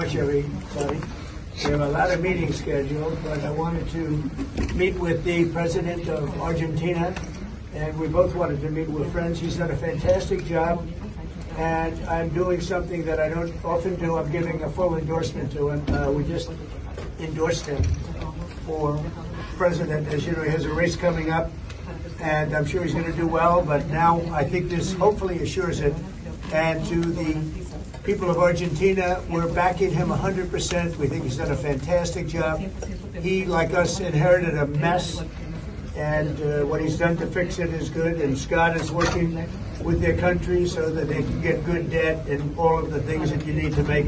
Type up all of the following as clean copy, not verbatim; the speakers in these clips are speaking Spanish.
much, everybody. We have a lot of meetings scheduled, but I wanted to meet with the president of Argentina, and we both wanted to meet with friends. He's done a fantastic job, and I'm doing something that I don't often do. I'm giving a full endorsement to him. We just endorsed him for president. As you know, he has a race coming up, and I'm sure he's going to do well, but now I think this hopefully assures it. And to the people of Argentina, we're backing him 100%. We think he's done a fantastic job. He, like us, inherited a mess, and what he's done to fix it is good. And Scott is working with their country so that they can get good debt and all of the things that you need to make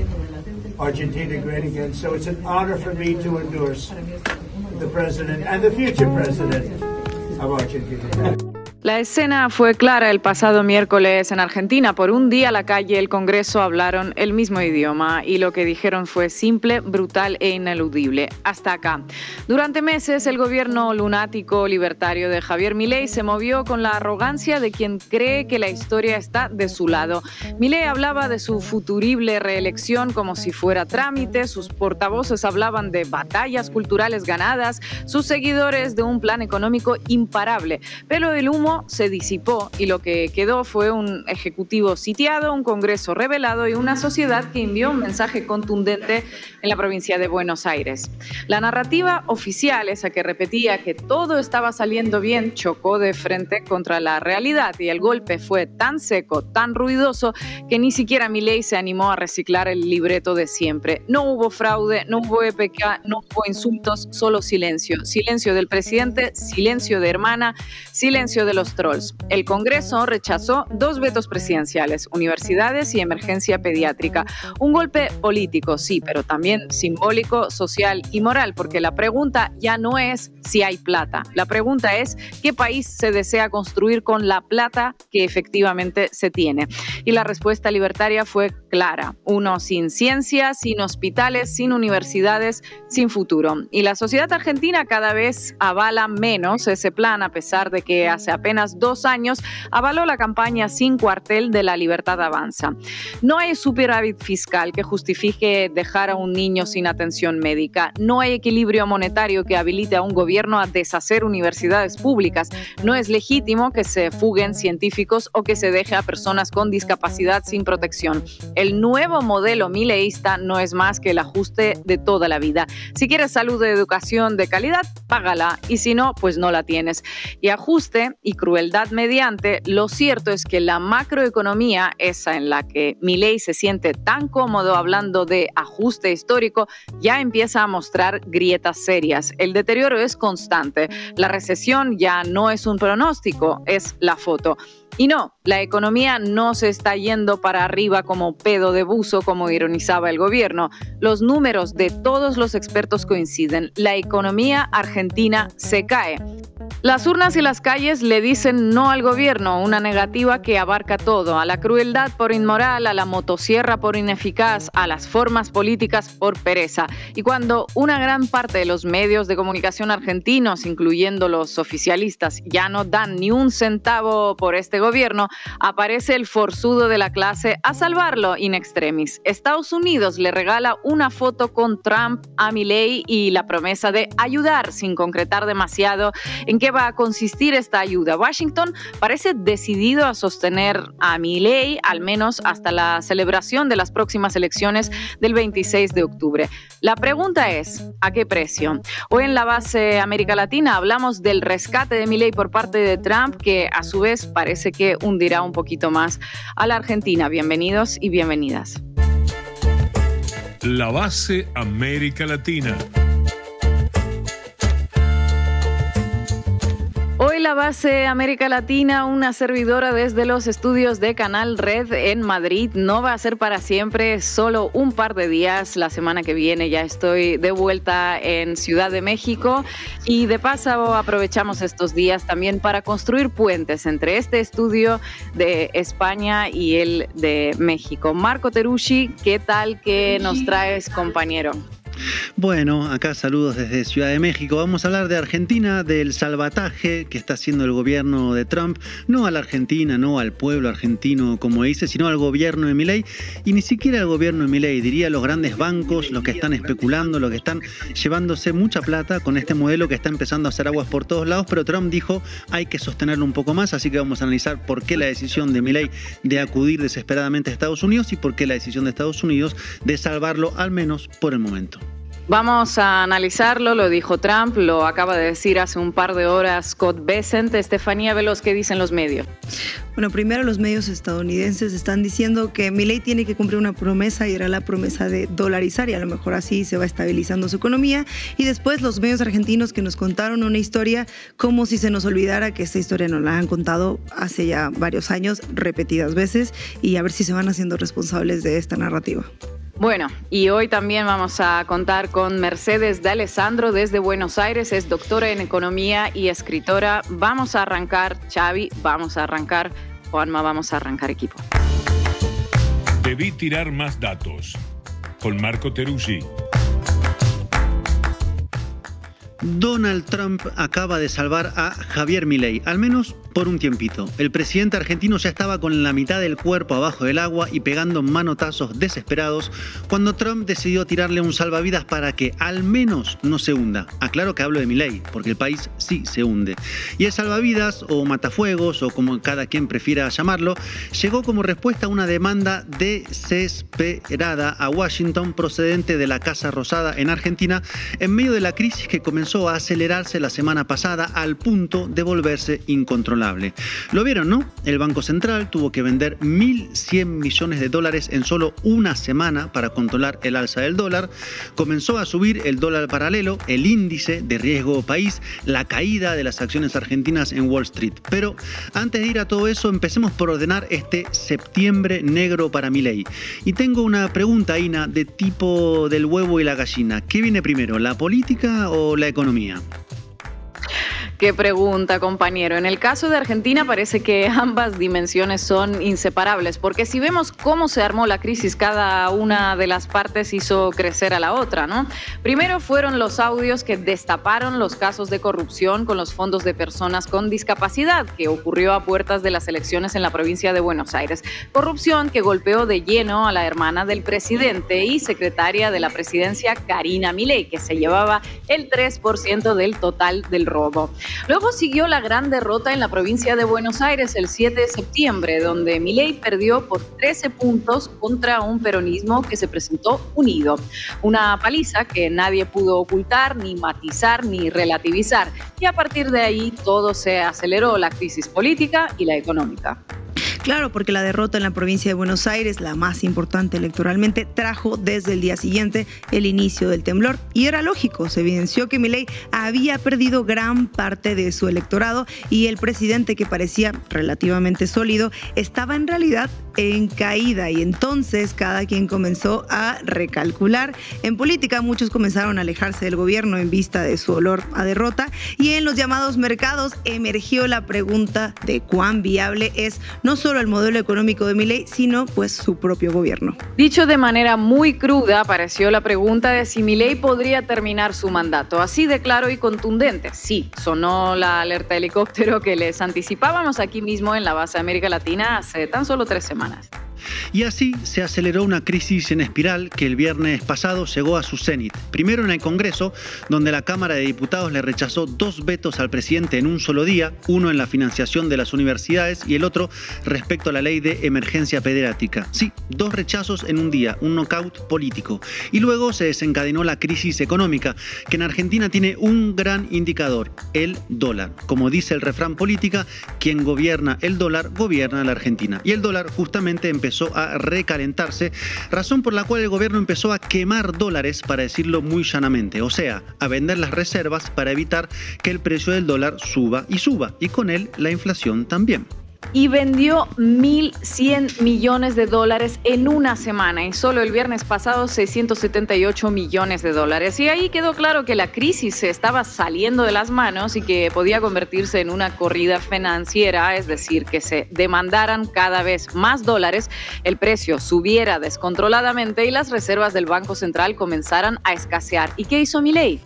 Argentina great again. So it's an honor for me to endorse the president and the future president of Argentina. La escena fue clara el pasado miércoles en Argentina. Por un día la calle y el Congreso hablaron el mismo idioma y lo que dijeron fue simple, brutal e ineludible. Hasta acá. Durante meses el gobierno lunático libertario de Javier Milei se movió con la arrogancia de quien cree que la historia está de su lado. Milei hablaba de su futurible reelección como si fuera trámite, sus portavoces hablaban de batallas culturales ganadas, sus seguidores de un plan económico imparable. Pero el humo se disipó y lo que quedó fue un ejecutivo sitiado, un Congreso rebelado y una sociedad que envió un mensaje contundente en la provincia de Buenos Aires. La narrativa oficial, esa que repetía que todo estaba saliendo bien, chocó de frente contra la realidad y el golpe fue tan seco, tan ruidoso, que ni siquiera Milei se animó a reciclar el libreto de siempre. No hubo fraude, no hubo EPK, no hubo insultos, solo silencio. Silencio del presidente, silencio de Hermana, silencio de los trolls. El Congreso rechazó 2 vetos presidenciales, universidades y emergencia pediátrica. Un golpe político, sí, pero también simbólico, social y moral, porque la pregunta ya no es si hay plata. La pregunta es qué país se desea construir con la plata que efectivamente se tiene. Y la respuesta libertaria fue clara. Uno sin ciencia, sin hospitales, sin universidades, sin futuro. Y la sociedad argentina cada vez avala menos ese plan, a pesar de que hace apenas 2 años avaló la campaña sin cuartel de La Libertad Avanza. No hay superávit fiscal que justifique dejar a un niño sin atención médica. No hay equilibrio monetario que habilite a un gobierno a deshacer universidades públicas. No es legítimo que se fuguen científicos o que se deje a personas con discapacidad sin protección. El nuevo modelo mileísta no es más que el ajuste de toda la vida. Si quieres salud y educación de calidad, págala, y si no, pues no la tienes. Y ajuste y crueldad mediante, lo cierto es que la macroeconomía, esa en la que Milei se siente tan cómodo hablando de ajuste histórico, ya empieza a mostrar grietas serias. El deterioro es constante. La recesión ya no es un pronóstico, es la foto. Y no, la economía no se está yendo para arriba como pedo de buzo, como ironizaba el gobierno. Los números de todos los expertos coinciden. La economía argentina se cae. Las urnas y las calles le dicen no al gobierno, una negativa que abarca todo, a la crueldad por inmoral, a la motosierra por ineficaz, a las formas políticas por pereza. Y cuando una gran parte de los medios de comunicación argentinos, incluyendo los oficialistas, ya no dan ni un centavo por este gobierno, aparece el forzudo de la clase a salvarlo in extremis. Estados Unidos le regala una foto con Trump a Milei y la promesa de ayudar sin concretar demasiado en qué va a consistir esta ayuda. Washington parece decidido a sostener a Milei, al menos hasta la celebración de las próximas elecciones del 26 de octubre. La pregunta es, ¿a qué precio? Hoy en La Base América Latina hablamos del rescate de Milei por parte de Trump, que a su vez parece que hundirá un poquito más a la Argentina. Bienvenidos y bienvenidas. La Base América Latina. Hoy La Base América Latina, una servidora desde los estudios de Canal Red en Madrid. No va a ser para siempre, solo un par de días. La semana que viene ya estoy de vuelta en Ciudad de México y de paso aprovechamos estos días también para construir puentes entre este estudio de España y el de México. Marco Terusci, ¿qué tal? ¿Qué nos traes, compañero? Bueno, acá saludos desde Ciudad de México. Vamos a hablar de Argentina, del salvataje que está haciendo el gobierno de Trump. No a la Argentina, no al pueblo argentino, como dice, sino al gobierno de Milei. Y ni siquiera al gobierno de Milei, diría los grandes bancos, los que están especulando, los que están llevándose mucha plata con este modelo que está empezando a hacer aguas por todos lados. Pero Trump dijo, hay que sostenerlo un poco más, así que vamos a analizar por qué la decisión de Milei de acudir desesperadamente a Estados Unidos y por qué la decisión de Estados Unidos de salvarlo, al menos por el momento. Vamos a analizarlo, lo dijo Trump, lo acaba de decir hace un par de horas Scott Bessent. Estefanía Veloz, ¿qué dicen los medios? Bueno, primero los medios estadounidenses están diciendo que Milei tiene que cumplir una promesa y era la promesa de dolarizar y a lo mejor así se va estabilizando su economía. Y después los medios argentinos que nos contaron una historia como si se nos olvidara que esta historia nos la han contado hace ya varios años, repetidas veces, y a ver si se van haciendo responsables de esta narrativa. Bueno, y hoy también vamos a contar con Mercedes de Alessandro desde Buenos Aires, es doctora en economía y escritora. Vamos a arrancar, Xavi, vamos a arrancar, Juanma, vamos a arrancar equipo. Debí tirar más datos. Con Marco Teruggi. Donald Trump acaba de salvar a Javier Milei, al menos por un tiempito. El presidente argentino ya estaba con la mitad del cuerpo abajo del agua y pegando manotazos desesperados cuando Trump decidió tirarle un salvavidas para que al menos no se hunda. Aclaro que hablo de Milei, porque el país sí se hunde. Y el salvavidas, o matafuegos, o como cada quien prefiera llamarlo, llegó como respuesta a una demanda desesperada a Washington procedente de la Casa Rosada en Argentina en medio de la crisis que comenzó a acelerarse la semana pasada al punto de volverse incontrolable. Lo vieron, ¿no? El Banco Central tuvo que vender 1.100 millones de dólares en solo una semana para controlar el alza del dólar. Comenzó a subir el dólar paralelo, el índice de riesgo país, la caída de las acciones argentinas en Wall Street. Pero antes de ir a todo eso, empecemos por ordenar este septiembre negro para Milei. Y tengo una pregunta, Ina, de tipo del huevo y la gallina. ¿Qué viene primero, la política o la economía? Qué pregunta, compañero. En el caso de Argentina parece que ambas dimensiones son inseparables, porque si vemos cómo se armó la crisis, cada una de las partes hizo crecer a la otra, ¿no? Primero fueron los audios que destaparon los casos de corrupción con los fondos de personas con discapacidad, que ocurrió a puertas de las elecciones en la provincia de Buenos Aires. Corrupción que golpeó de lleno a la hermana del presidente y secretaria de la presidencia, Karina Milei, que se llevaba el 3% del total del robo. Luego siguió la gran derrota en la provincia de Buenos Aires el 7 de septiembre, donde Milei perdió por 13 puntos contra un peronismo que se presentó unido. Una paliza que nadie pudo ocultar, ni matizar, ni relativizar. Y a partir de ahí todo se aceleró, la crisis política y la económica. Claro, porque la derrota en la provincia de Buenos Aires, la más importante electoralmente, trajo desde el día siguiente el inicio del temblor. Y era lógico, se evidenció que Milei había perdido gran parte de su electorado y el presidente, que parecía relativamente sólido, estaba en realidad en caída. Y entonces cada quien comenzó a recalcular. En política muchos comenzaron a alejarse del gobierno en vista de su olor a derrota, y en los llamados mercados emergió la pregunta de cuán viable es no solo el modelo económico de Milei, sino pues su propio gobierno. Dicho de manera muy cruda, apareció la pregunta de si Milei podría terminar su mandato. Así de claro y contundente. Sí, sonó la alerta helicóptero que les anticipábamos aquí mismo en la base de América Latina hace tan solo 3 semanas. Y así se aceleró una crisis en espiral que el viernes pasado llegó a su cenit. Primero en el Congreso, donde la Cámara de Diputados le rechazó 2 vetos al presidente en un solo día, uno en la financiación de las universidades y el otro respecto a la ley de emergencia pediátrica. Sí, 2 rechazos en un día, un knockout político. Y luego se desencadenó la crisis económica, que en Argentina tiene un gran indicador, el dólar. Como dice el refrán política, quien gobierna el dólar, gobierna la Argentina. Y el dólar justamente empezó a recalentarse, razón por la cual el gobierno empezó a quemar dólares, para decirlo muy llanamente, o sea, a vender las reservas para evitar que el precio del dólar suba, y con él la inflación también. y vendió 1.100 millones de dólares en una semana y solo el viernes pasado 678 millones de dólares. Y ahí quedó claro que la crisis se estaba saliendo de las manos y que podía convertirse en una corrida financiera, es decir, que se demandaran cada vez más dólares, el precio subiera descontroladamente y las reservas del Banco Central comenzaran a escasear. ¿Y qué hizo Milei?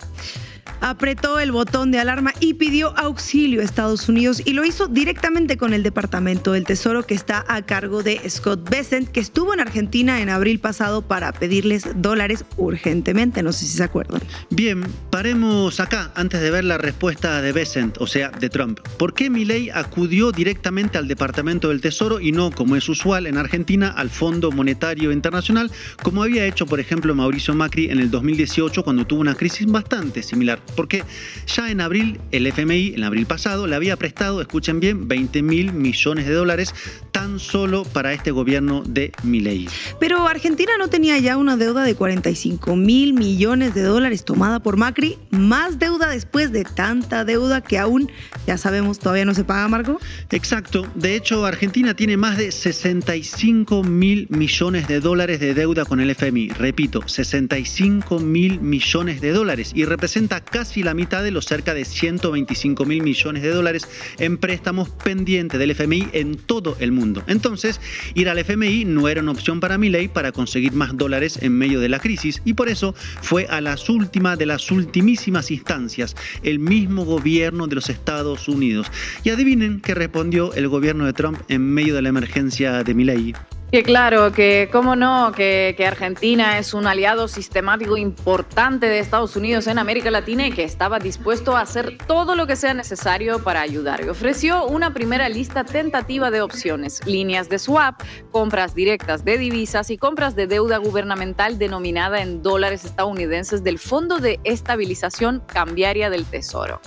Apretó el botón de alarma y pidió auxilio a Estados Unidos y lo hizo directamente con el Departamento del Tesoro que está a cargo de Scott Bessent, que estuvo en Argentina en abril pasado para pedirles dólares urgentemente, no sé si se acuerdan. Bien, paremos acá antes de ver la respuesta de Bessent, o sea, de Trump. ¿Por qué Milei acudió directamente al Departamento del Tesoro y no, como es usual en Argentina, al Fondo Monetario Internacional, como había hecho, por ejemplo, Mauricio Macri en el 2018 cuando tuvo una crisis bastante similar? Porque ya en abril, el FMI, en abril pasado, le había prestado, escuchen bien, 20.000 millones de dólares tan solo para este gobierno de Milei. Pero Argentina no tenía ya una deuda de 45.000 millones de dólares tomada por Macri, más deuda después de tanta deuda que aún, ya sabemos, todavía no se paga, Marco. Exacto. De hecho, Argentina tiene más de 65.000 millones de dólares de deuda con el FMI. Repito, 65.000 millones de dólares y representa casi la mitad de los cerca de 125.000 millones de dólares en préstamos pendientes del FMI en todo el mundo. Entonces, ir al FMI no era una opción para Milei para conseguir más dólares en medio de la crisis y por eso fue a las últimas de las ultimísimas instancias, el mismo gobierno de los Estados Unidos. Y adivinen qué respondió el gobierno de Trump en medio de la emergencia de Milei. Que claro, que cómo no, que Argentina es un aliado sistemático importante de Estados Unidos en América Latina y que estaba dispuesto a hacer todo lo que sea necesario para ayudar. Y ofreció una primera lista tentativa de opciones: líneas de swap, compras directas de divisas y compras de deuda gubernamental denominada en dólares estadounidenses del Fondo de Estabilización Cambiaria del Tesoro.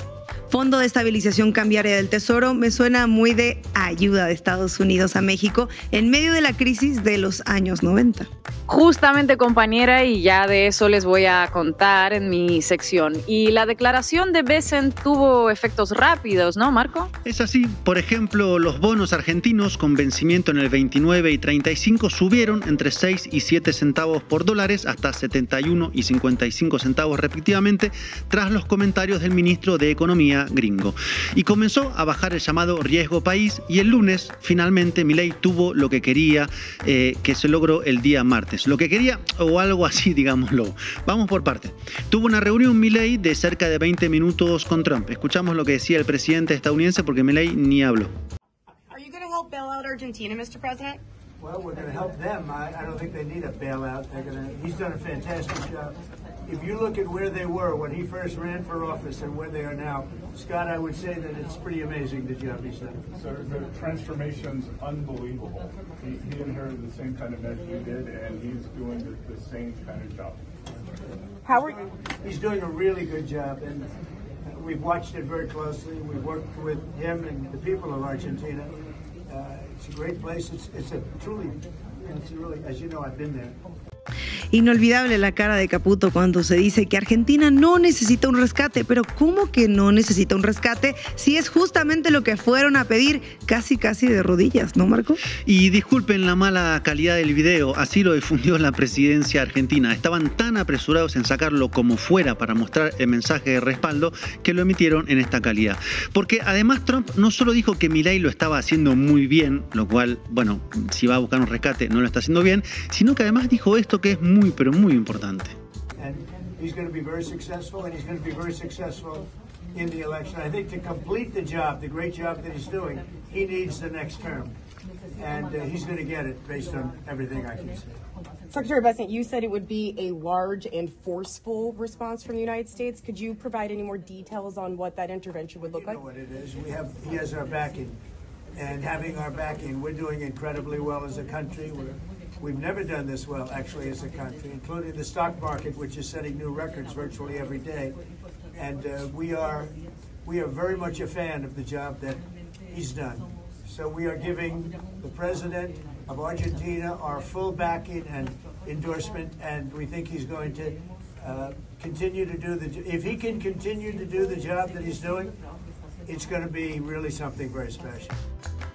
Fondo de Estabilización Cambiaria del Tesoro me suena muy de ayuda de Estados Unidos a México en medio de la crisis de los años 90. Justamente, compañera, y ya de eso les voy a contar en mi sección. Y la declaración de Bessent tuvo efectos rápidos, ¿no, Marco? Es así. Por ejemplo, los bonos argentinos con vencimiento en el 29 y 35 subieron entre 6 y 7 centavos por dólares hasta 71 y 55 centavos respectivamente tras los comentarios del ministro de Economía gringo. Y comenzó a bajar el llamado riesgo país y el lunes finalmente Milei tuvo lo que quería, que se logró el día martes. Lo que quería o algo así, digámoslo. Vamos por parte. Tuvo una reunión Milei de cerca de 20 minutos con Trump. Escuchamos lo que decía el presidente estadounidense porque Milei ni habló. Are you going to help bail out Argentina, Mr. President? Well, we're going to help them. I don't think they need a bailout. He's done a fantastic job. If you look at where they were when he first ran for office and where they are now, Scott, I would say that it's pretty amazing the job he's done. So the transformation's unbelievable. He inherited the same kind of mess you did, and he's doing the same kind of job. He's doing a really good job, and we've watched it very closely. We've worked with him and the people of Argentina. It's a great place. It's really, as you know, I've been there. Inolvidable la cara de Caputo cuando se dice que Argentina no necesita un rescate. Pero ¿cómo que no necesita un rescate si es justamente lo que fueron a pedir casi de rodillas, ¿no, Marco? Y disculpen la mala calidad del video, así lo difundió la presidencia argentina. Estaban tan apresurados en sacarlo como fuera para mostrar el mensaje de respaldo que lo emitieron en esta calidad. Porque además Trump no solo dijo que Milei lo estaba haciendo muy bien, lo cual, bueno, si va a buscar un rescate no lo está haciendo bien, sino que además dijo esto que es muy, pero muy importante. And he's going to be very successful, and he's going to be very successful in the election. I think to complete the job, the great job that he's doing, he needs the next term. And he's going to get it based on everything I can say. Secretary Bessent, you said it would be a large and forceful response from the United States. Could you provide any more details on what that intervention would look like? You know what it is. He has our backing. And having our backing, we're doing incredibly well as a country. We've never done this well, actually, as a country, including the stock market, which is setting new records virtually every day. And we are very much a fan of the job that he's done. So we are giving the president of Argentina our full backing and endorsement, and we think he's going to continue to do if he can continue to do the job that he's doing, it's going to be really something very special.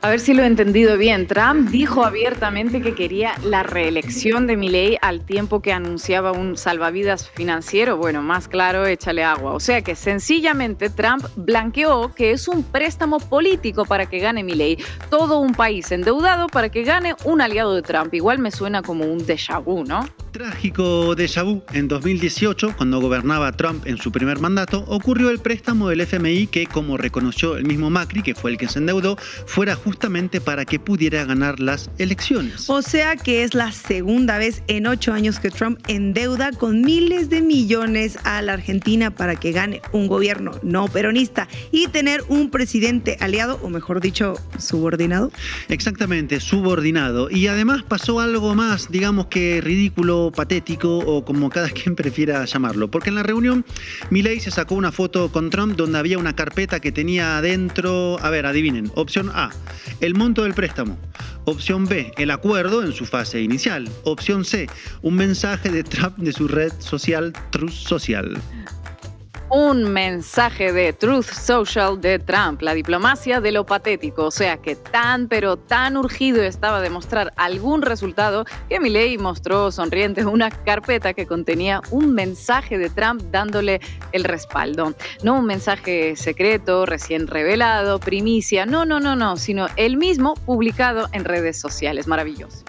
A ver si lo he entendido bien. Trump dijo abiertamente que quería la reelección de Milei al tiempo que anunciaba un salvavidas financiero. Bueno, más claro, échale agua. O sea que sencillamente Trump blanqueó que es un préstamo político para que gane Milei. Todo un país endeudado para que gane un aliado de Trump. Igual me suena como un déjà vu, ¿no? Trágico déjà vu. En 2018, cuando gobernaba Trump en su primer mandato, ocurrió el préstamo del FMI que, como reconoció el mismo Macri, que fue el que se endeudó, fuera justamente para que pudiera ganar las elecciones. O sea que es la segunda vez en 8 años que Trump endeuda con miles de millones a la Argentina para que gane un gobierno no peronista y tener un presidente aliado, o mejor dicho, subordinado. Exactamente, subordinado. Y además pasó algo más, digamos que ridículo, patético o como cada quien prefiera llamarlo. Porque en la reunión, Milei se sacó una foto con Trump donde había una carpeta que tenía adentro, a ver, adivinen, opción A, el monto del préstamo. Opción B, el acuerdo en su fase inicial. Opción C, un mensaje de Trump de su red social Truth Social. Un mensaje de Truth Social de Trump, la diplomacia de lo patético. O sea que pero tan urgido estaba de mostrar algún resultado que Milei mostró sonriente una carpeta que contenía un mensaje de Trump dándole el respaldo. No un mensaje secreto, recién revelado, primicia, no, sino el mismo publicado en redes sociales. Maravilloso.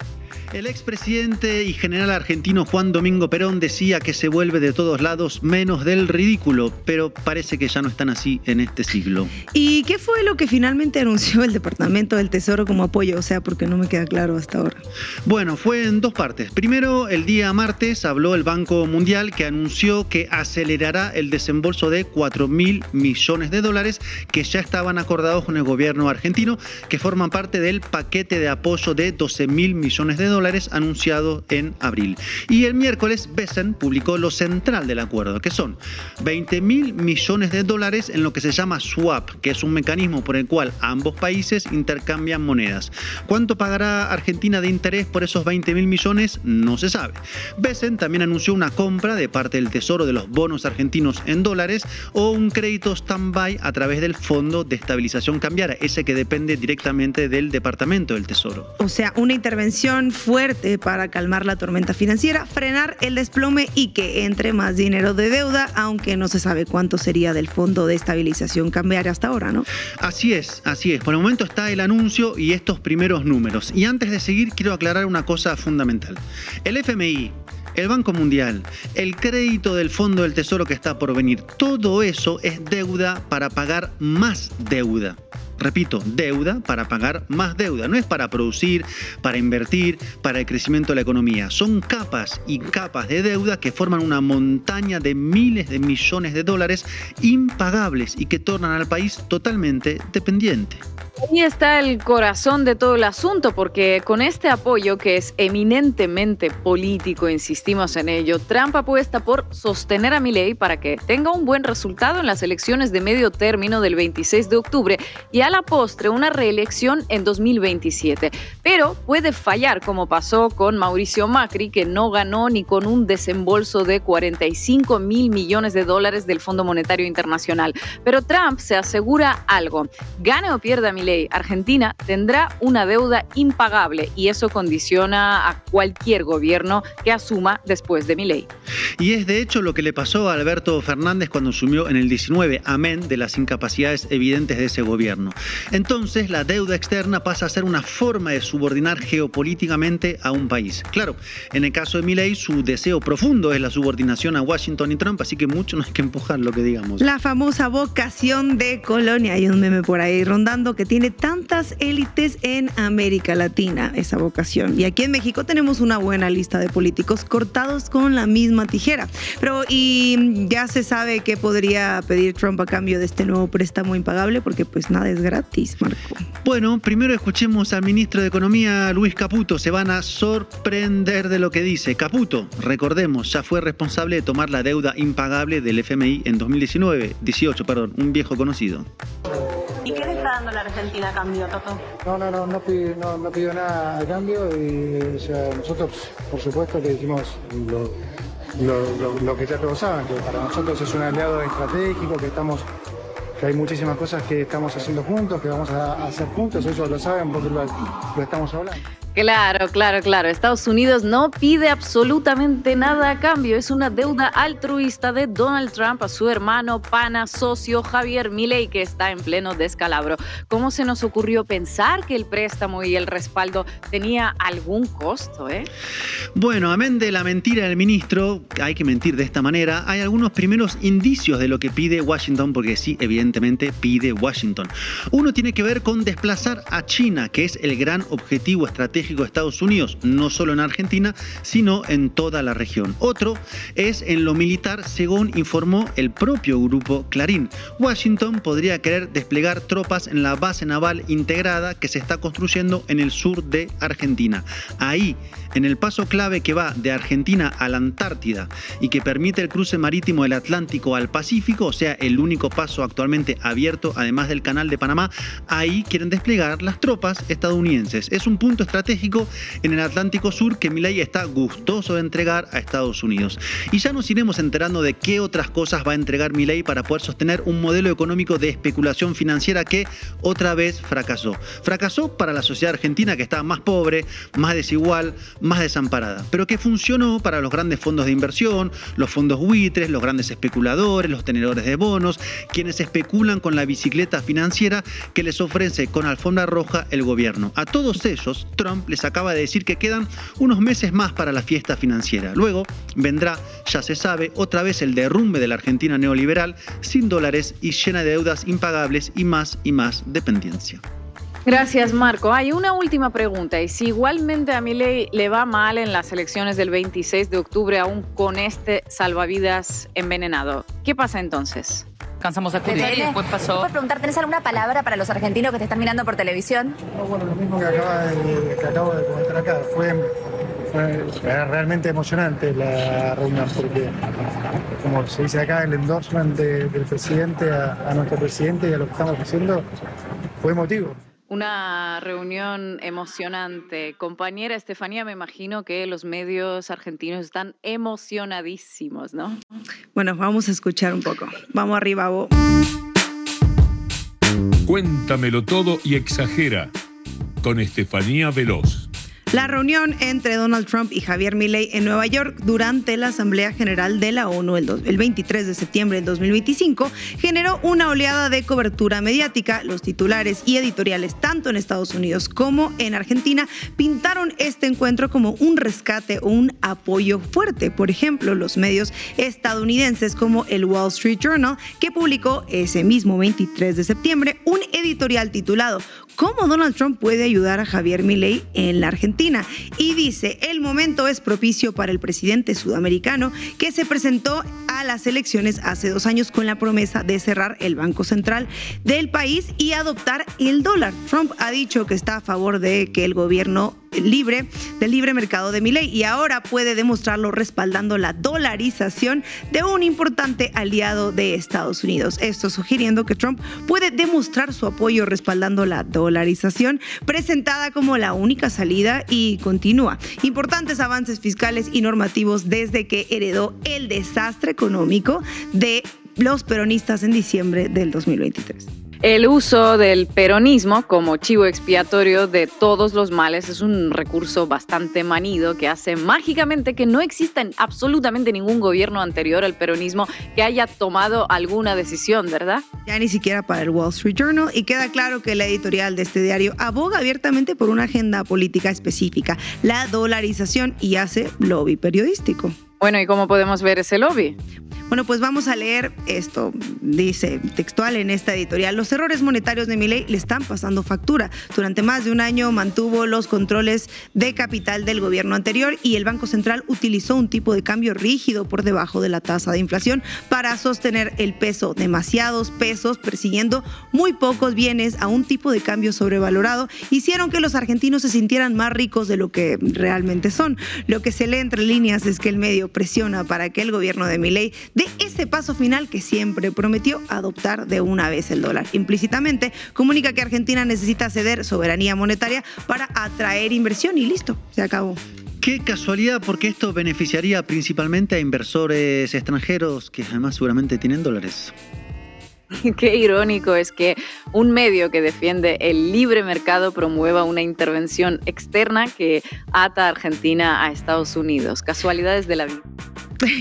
El expresidente y general argentino Juan Domingo Perón decía que se vuelve de todos lados menos del ridículo, pero parece que ya no están así en este siglo. ¿Y qué fue lo que finalmente anunció el Departamento del Tesoro como apoyo? O sea, porque no me queda claro hasta ahora. Bueno, fue en dos partes. Primero, el día martes habló el Banco Mundial que anunció que acelerará el desembolso de 4.000 millones de dólares que ya estaban acordados con el gobierno argentino, que forman parte del paquete de apoyo de 12.000 millones de dólares anunciado en abril. Y el miércoles Besen publicó lo central del acuerdo, que son 20.000 millones de dólares en lo que se llama swap, que es un mecanismo por el cual ambos países intercambian monedas. ¿Cuánto pagará Argentina de interés por esos 20.000 millones? No se sabe. Besen también anunció una compra de parte del Tesoro de los bonos argentinos en dólares o un crédito stand-by a través del Fondo de Estabilización Cambiaria, ese que depende directamente del Departamento del Tesoro. O sea, una intervención fuerte para calmar la tormenta financiera, frenar el desplome y que entre más dinero de deuda, aunque no se sabe cuánto sería del Fondo de Estabilización Cambiaria hasta ahora, ¿no? Así es. Por el momento está el anuncio y estos primeros números. Y antes de seguir, quiero aclarar una cosa fundamental. El FMI, el Banco Mundial, el crédito del Fondo del Tesoro que está por venir, todo eso es deuda para pagar más deuda. Repito, deuda para pagar más deuda. No es para producir, para invertir, para el crecimiento de la economía. Son capas y capas de deuda que forman una montaña de miles de millones de dólares impagables y que tornan al país totalmente dependiente. Ahí está el corazón de todo el asunto, porque con este apoyo que es eminentemente político, insistimos en ello, Trump apuesta por sostener a Milei para que tenga un buen resultado en las elecciones de medio término del 26 de octubre y a la postre una reelección en 2027. Pero puede fallar, como pasó con Mauricio Macri, que no ganó ni con un desembolso de 45.000 millones de dólares del Fondo Monetario Internacional. Pero Trump se asegura algo: gane o pierda Milei, Argentina tendrá una deuda impagable y eso condiciona a cualquier gobierno que asuma después de Milei. Y es de hecho lo que le pasó a Alberto Fernández cuando asumió en el 19, amén de las incapacidades evidentes de ese gobierno. Entonces la deuda externa pasa a ser una forma de subordinar geopolíticamente a un país. Claro, en el caso de Milei su deseo profundo es la subordinación a Washington y Trump, así que mucho no hay que empujar lo que digamos. La famosa vocación de colonia, hay un meme por ahí rondando que tiene tantas élites en América Latina, esa vocación. Y aquí en México tenemos una buena lista de políticos cortados con la misma tijera. Pero, ¿y ya se sabe qué podría pedir Trump a cambio de este nuevo préstamo impagable? Porque pues nada es gratis, Marco. Bueno, primero escuchemos al ministro de Economía, Luis Caputo. Se van a sorprender de lo que dice. Caputo, recordemos, ya fue responsable de tomar la deuda impagable del FMI en 2018, un viejo conocido. ¿Y qué le está dando la Argentina a cambio, Toto? No pidió nada a cambio y o sea, nosotros, por supuesto, le dijimos lo que ya todos saben, que para nosotros es un aliado estratégico, que estamos que hay muchísimas cosas que estamos haciendo juntos, que vamos a hacer juntos, ellos lo saben porque lo estamos hablando. Claro. Estados Unidos no pide absolutamente nada a cambio. Es una deuda altruista de Donald Trump a su hermano, pana, socio Javier Milei, que está en pleno descalabro. ¿Cómo se nos ocurrió pensar que el préstamo y el respaldo tenía algún costo, Bueno, amén de la mentira del ministro, hay que mentir de esta manera, hay algunos primeros indicios de lo que pide Washington, porque sí, evidentemente pide Washington. Uno tiene que ver con desplazar a China, que es el gran objetivo estratégico de Estados Unidos, no solo en Argentina, sino en toda la región. Otro es en lo militar, según informó el propio grupo Clarín. Washington podría querer desplegar tropas en la base naval integrada que se está construyendo en el sur de Argentina. Ahí, en el paso clave que va de Argentina a la Antártida y que permite el cruce marítimo del Atlántico al Pacífico, o sea, el único paso actualmente abierto, además del Canal de Panamá, ahí quieren desplegar las tropas estadounidenses. Es un punto estratégico en el Atlántico Sur que Milei está gustoso de entregar a Estados Unidos. Y ya nos iremos enterando de qué otras cosas va a entregar Milei para poder sostener un modelo económico de especulación financiera que otra vez fracasó. Fracasó para la sociedad argentina, que está más pobre, más desigual, más desamparada, pero que funcionó para los grandes fondos de inversión, los fondos buitres, los grandes especuladores, los tenedores de bonos, quienes especulan con la bicicleta financiera que les ofrece con alfombra roja el gobierno. A todos ellos, Trump les acaba de decir que quedan unos meses más para la fiesta financiera. Luego vendrá, ya se sabe, otra vez el derrumbe de la Argentina neoliberal, sin dólares y llena de deudas impagables y más dependencia. Gracias, Marco. Hay una última pregunta. Y si igualmente a Milei le va mal en las elecciones del 26 de octubre, aún con este salvavidas envenenado, ¿qué pasa entonces? Cansamos de escuchar y después pasó. ¿Puedes preguntar, tenés alguna palabra para los argentinos que te están mirando por televisión? No, bueno, lo mismo que acabo de comentar acá. Fue realmente emocionante la reunión porque, como se dice acá, el endorsement del presidente a nuestro presidente y a lo que estamos haciendo fue emotivo. Una reunión emocionante. Compañera Estefanía, me imagino que los medios argentinos están emocionadísimos, ¿no? Bueno, vamos a escuchar un poco. Vamos arriba, vos. Cuéntamelo todo y exagera, con Estefanía Veloz. La reunión entre Donald Trump y Javier Milei en Nueva York durante la Asamblea General de la ONU el 23 de septiembre del 2025 generó una oleada de cobertura mediática. Los titulares y editoriales, tanto en Estados Unidos como en Argentina, pintaron este encuentro como un rescate o un apoyo fuerte. Por ejemplo, los medios estadounidenses como el Wall Street Journal, que publicó ese mismo 23 de septiembre un editorial titulado ¿Cómo Donald Trump puede ayudar a Javier Milei en la Argentina? Y dice, el momento es propicio para el presidente sudamericano que se presentó a las elecciones hace 2 años con la promesa de cerrar el Banco Central del país y adoptar el dólar. Trump ha dicho que está a favor de que el gobierno del libre mercado de Milei y ahora puede demostrarlo respaldando la dolarización de un importante aliado de Estados Unidos. Esto sugiriendo que Trump puede demostrar su apoyo respaldando la dolarización presentada como la única salida y continúa. Importantes avances fiscales y normativos desde que heredó el desastre económico de los peronistas en diciembre del 2023. El uso del peronismo como chivo expiatorio de todos los males es un recurso bastante manido que hace mágicamente que no exista absolutamente ningún gobierno anterior al peronismo que haya tomado alguna decisión, ¿verdad? Ya ni siquiera para el Wall Street Journal, y queda claro que la editorial de este diario aboga abiertamente por una agenda política específica, la dolarización, y hace lobby periodístico. Bueno, ¿y cómo podemos ver ese lobby? Bueno, pues vamos a leer esto, dice textual en esta editorial. Los errores monetarios de Milei le están pasando factura. Durante más de un año mantuvo los controles de capital del gobierno anterior y el Banco Central utilizó un tipo de cambio rígido por debajo de la tasa de inflación para sostener el peso. Demasiados pesos persiguiendo muy pocos bienes a un tipo de cambio sobrevalorado hicieron que los argentinos se sintieran más ricos de lo que realmente son. Lo que se lee entre líneas es que el medio presiona para que el gobierno de Milei de ese paso final que siempre prometió, adoptar de una vez el dólar. Implícitamente comunica que Argentina necesita ceder soberanía monetaria para atraer inversión y listo, se acabó. Qué casualidad, porque esto beneficiaría principalmente a inversores extranjeros que además seguramente tienen dólares. Qué irónico es que un medio que defiende el libre mercado promueva una intervención externa que ata a Argentina a Estados Unidos. Casualidades de la vida.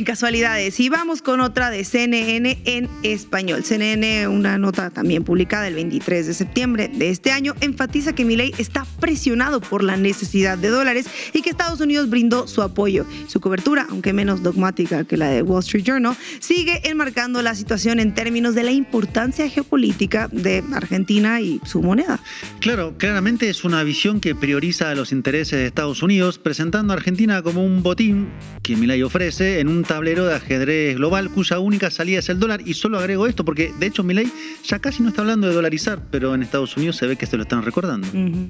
Casualidades. Y vamos con otra de CNN en español. CNN, una nota también publicada el 23 de septiembre de este año, enfatiza que Milei está presionado por la necesidad de dólares y que Estados Unidos brindó su apoyo. Su cobertura, aunque menos dogmática que la de Wall Street Journal, sigue enmarcando la situación en términos de la importancia geopolítica de Argentina y su moneda. Claro, claramente es una visión que prioriza los intereses de Estados Unidos, presentando a Argentina como un botín que Milei ofrece en un tablero de ajedrez global cuya única salida es el dólar. Y solo agrego esto porque de hecho Milei ya casi no está hablando de dolarizar, pero en Estados Unidos se ve que se lo están recordando.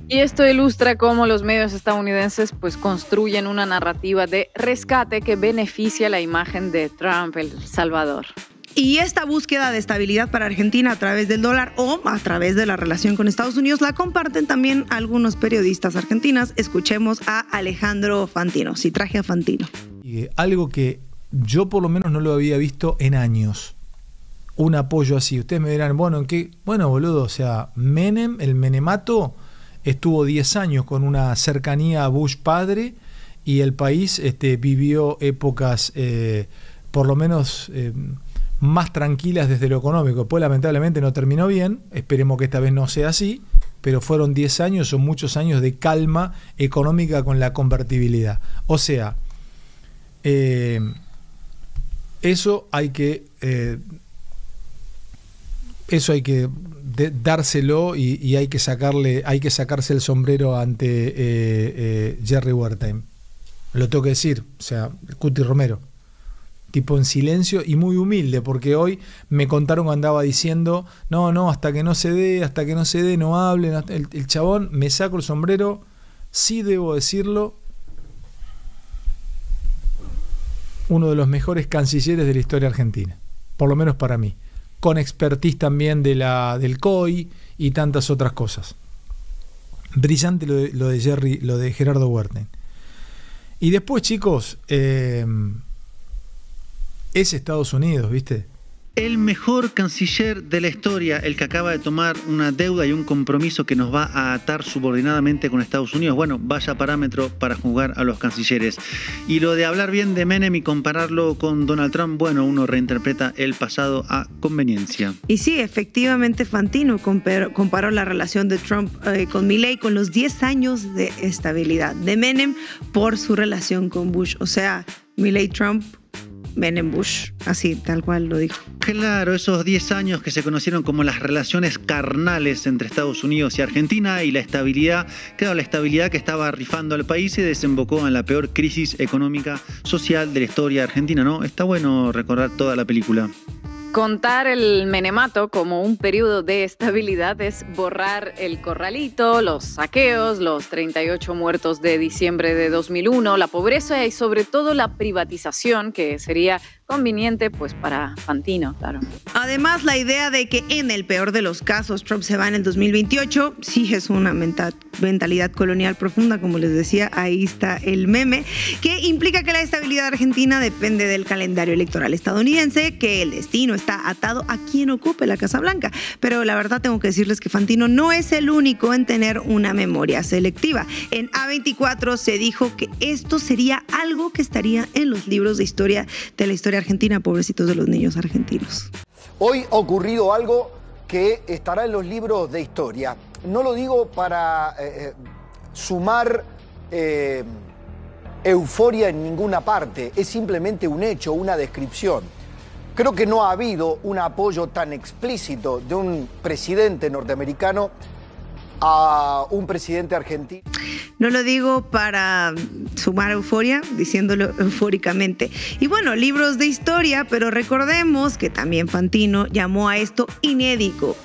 Y esto ilustra cómo los medios estadounidenses pues construyen una narrativa de rescate que beneficia la imagen de Trump, el Salvador. Y esta búsqueda de estabilidad para Argentina a través del dólar o a través de la relación con Estados Unidos la comparten también algunos periodistas argentinas. Escuchemos a Alejandro Fantino. Sí, traje a Fantino. Algo que yo por lo menos no lo había visto en años. Un apoyo así. Ustedes me dirán, bueno, ¿en qué? Bueno, boludo, o sea, Menem, el menemato, estuvo 10 años con una cercanía a Bush padre y el país vivió épocas por lo menos más tranquilas desde lo económico. Después lamentablemente no terminó bien, esperemos que esta vez no sea así, pero fueron 10 años o muchos años de calma económica con la convertibilidad. O sea, eso hay que dárselo y hay que sacarse el sombrero ante Jerry Wertheim. Lo tengo que decir, o sea, Cuti Romero, tipo en silencio y muy humilde, porque hoy me contaron que andaba diciendo no, hasta que no se dé, no hablen. El chabón, me saco el sombrero, sí debo decirlo, uno de los mejores cancilleres de la historia argentina, por lo menos para mí, con expertise también del COI y tantas otras cosas. Brillante lo de Gerardo Wertheim. Y después, chicos, es Estados Unidos, ¿viste? El mejor canciller de la historia, el que acaba de tomar una deuda y un compromiso que nos va a atar subordinadamente con Estados Unidos. Bueno, vaya parámetro para juzgar a los cancilleres. Y lo de hablar bien de Menem y compararlo con Donald Trump, bueno, uno reinterpreta el pasado a conveniencia. Y sí, efectivamente Fantino comparó la relación de Trump con Milei con los 10 años de estabilidad de Menem por su relación con Bush. O sea, Milei-Trump, Menem Bush, así tal cual lo dijo. Claro, esos 10 años que se conocieron como las relaciones carnales entre Estados Unidos y Argentina y la estabilidad, claro, la estabilidad que estaba rifando al país y desembocó en la peor crisis económica social de la historia argentina, ¿no? Está bueno recordar toda la película. Contar el menemato como un periodo de estabilidad es borrar el corralito, los saqueos, los 38 muertos de diciembre de 2001, la pobreza y sobre todo la privatización, que sería conveniente pues para Fantino, claro. Además, la idea de que en el peor de los casos Trump se va en el 2028, sí es una mentalidad colonial profunda, como les decía, ahí está el meme, que implica que la estabilidad argentina depende del calendario electoral estadounidense, que el destino está atado a quien ocupe la Casa Blanca. Pero la verdad tengo que decirles que Fantino no es el único en tener una memoria selectiva. En A24 se dijo que esto sería algo que estaría en los libros de historia de la historia argentina, pobrecitos de los niños argentinos. Hoy ha ocurrido algo que estará en los libros de historia. No lo digo para sumar euforia en ninguna parte, es simplemente un hecho, una descripción. Creo que no ha habido un apoyo tan explícito de un presidente norteamericano a un presidente argentino. No lo digo para sumar euforia, diciéndolo eufóricamente. Y bueno, libros de historia, pero recordemos que también Fantino llamó a esto inédito,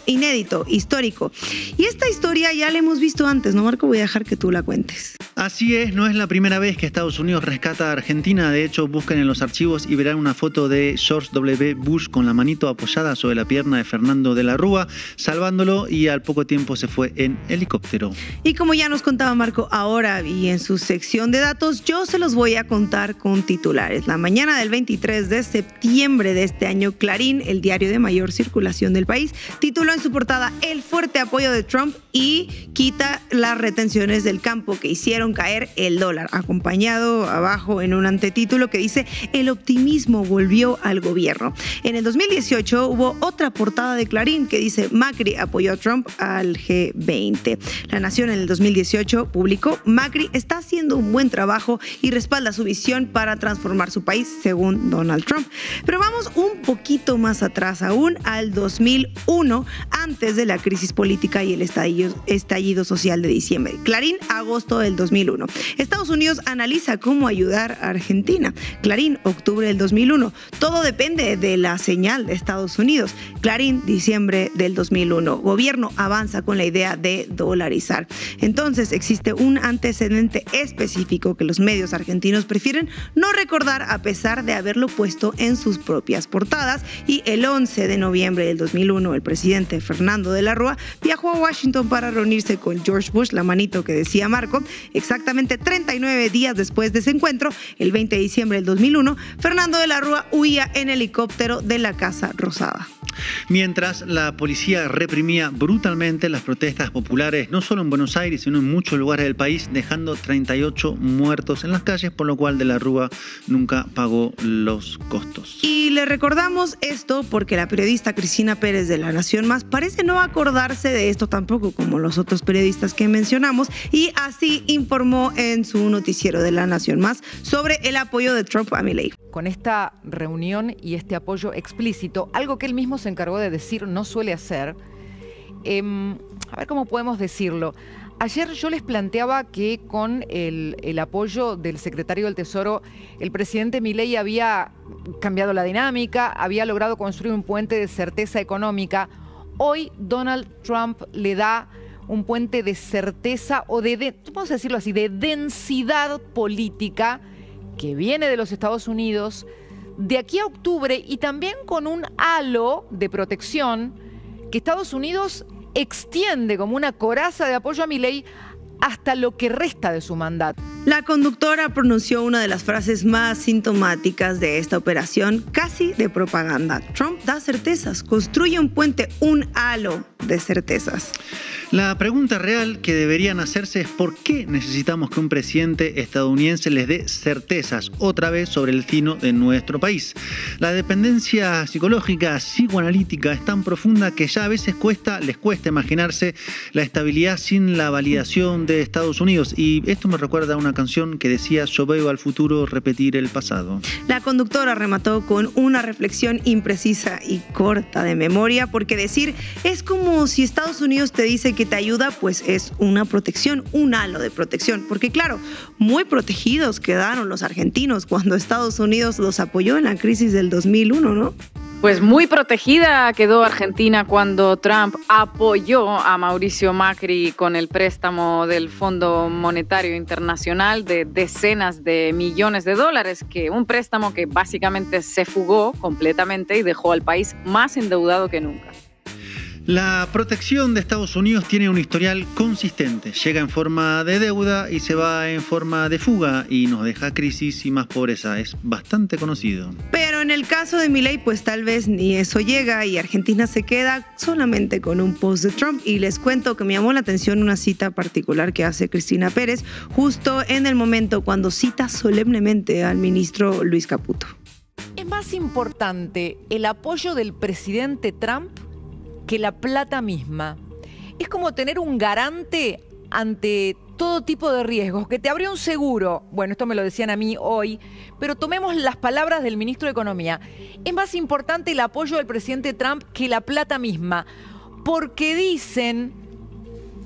histórico. Y esta historia ya la hemos visto antes, ¿no, Marco? Voy a dejar que tú la cuentes. Así es, no es la primera vez que Estados Unidos rescata a Argentina. De hecho, busquen en los archivos y verán una foto de George W. Bush con la manito apoyada sobre la pierna de Fernando de la Rúa, salvándolo, y al poco tiempo se fue en helicóptero. Y como ya nos contaba Marco, ahora y en su sección de datos yo se los voy a contar con titulares. La mañana del 23 de septiembre de este año, Clarín, el diario de mayor circulación del país, tituló en su portada "El fuerte apoyo de Trump y quita las retenciones del campo que hicieron caer el dólar", acompañado abajo en un antetítulo que dice "El optimismo volvió al gobierno". En el 2018 hubo otra portada de Clarín que dice "Macri apoyó a Trump al G20". La Nación en el 2018 publicó "Macri está haciendo un buen trabajo y respalda su visión para transformar su país", según Donald Trump. Pero vamos un poquito más atrás aún, al 2001, antes de la crisis política y el estallido social de diciembre. Clarín, agosto del 2001. Estados Unidos analiza cómo ayudar a Argentina. Clarín, octubre del 2001. Todo depende de la señal de Estados Unidos. Clarín, diciembre del 2001. Gobierno avanza con la idea de dolarizar. Entonces existe un antecedente específico que los medios argentinos prefieren no recordar a pesar de haberlo puesto en sus propias portadas, y el 11 de noviembre del 2001 el presidente Fernando de la Rúa viajó a Washington para reunirse con George Bush, la manito que decía Marco. Exactamente 39 días después de ese encuentro, el 20 de diciembre del 2001, Fernando de la Rúa huía en helicóptero de la Casa Rosada. Mientras la policía reprimía brutalmente las protestas populares, no solo en Buenos Aires, sino en muchos lugares del país, dejando 38 muertos en las calles, por lo cual de la Rúa nunca pagó los costos. Y le recordamos esto porque la periodista Cristina Pérez de La Nación Más parece no acordarse de esto tampoco, como los otros periodistas que mencionamos, y así informó en su noticiero de La Nación Más sobre el apoyo de Trump a Milei. Con esta reunión y este apoyo explícito, algo que él mismo se encargó de decir no suele hacer, a ver cómo podemos decirlo. Ayer yo les planteaba que con el apoyo del secretario del Tesoro, el presidente Milei había cambiado la dinámica, había logrado construir un puente de certeza económica. Hoy Donald Trump le da un puente de certeza o vamos a decirlo así, de densidad política que viene de los Estados Unidos de aquí a octubre, y también con un halo de protección que Estados Unidos extiende como una coraza de apoyo a Milei hasta lo que resta de su mandato. La conductora pronunció una de las frases más sintomáticas de esta operación, casi de propaganda. Trump da certezas, construye un puente, un halo de certezas. La pregunta real que deberían hacerse es ¿por qué necesitamos que un presidente estadounidense les dé certezas otra vez sobre el destino de nuestro país? La dependencia psicológica, psicoanalítica es tan profunda que ya a veces les cuesta imaginarse la estabilidad sin la validación de Estados Unidos. Y esto me recuerda a una canción que decía "Yo veo al futuro repetir el pasado". La conductora remató con una reflexión imprecisa y corta de memoria, porque decir es como si Estados Unidos te dice que te ayuda, pues es una protección, un halo de protección. Porque claro, muy protegidos quedaron los argentinos cuando Estados Unidos los apoyó en la crisis del 2001, ¿no? Pues muy protegida quedó Argentina cuando Trump apoyó a Mauricio Macri con el préstamo del Fondo Monetario Internacional de decenas de millones de dólares, un préstamo que básicamente se fugó completamente y dejó al país más endeudado que nunca. La protección de Estados Unidos tiene un historial consistente. Llega en forma de deuda y se va en forma de fuga y nos deja crisis y más pobreza. Es bastante conocido. Pero en el caso de Milei, pues tal vez ni eso llega y Argentina se queda solamente con un post de Trump. Y les cuento que me llamó la atención una cita particular que hace Cristina Pérez justo en el momento cuando cita solemnemente al ministro Luis Caputo. Es más importante el apoyo del presidente Trump que la plata misma. Es como tener un garante ante todo tipo de riesgos, que te abrió un seguro. Bueno, esto me lo decían a mí hoy, pero tomemos las palabras del ministro de Economía. Es más importante el apoyo del presidente Trump que la plata misma, porque dicen,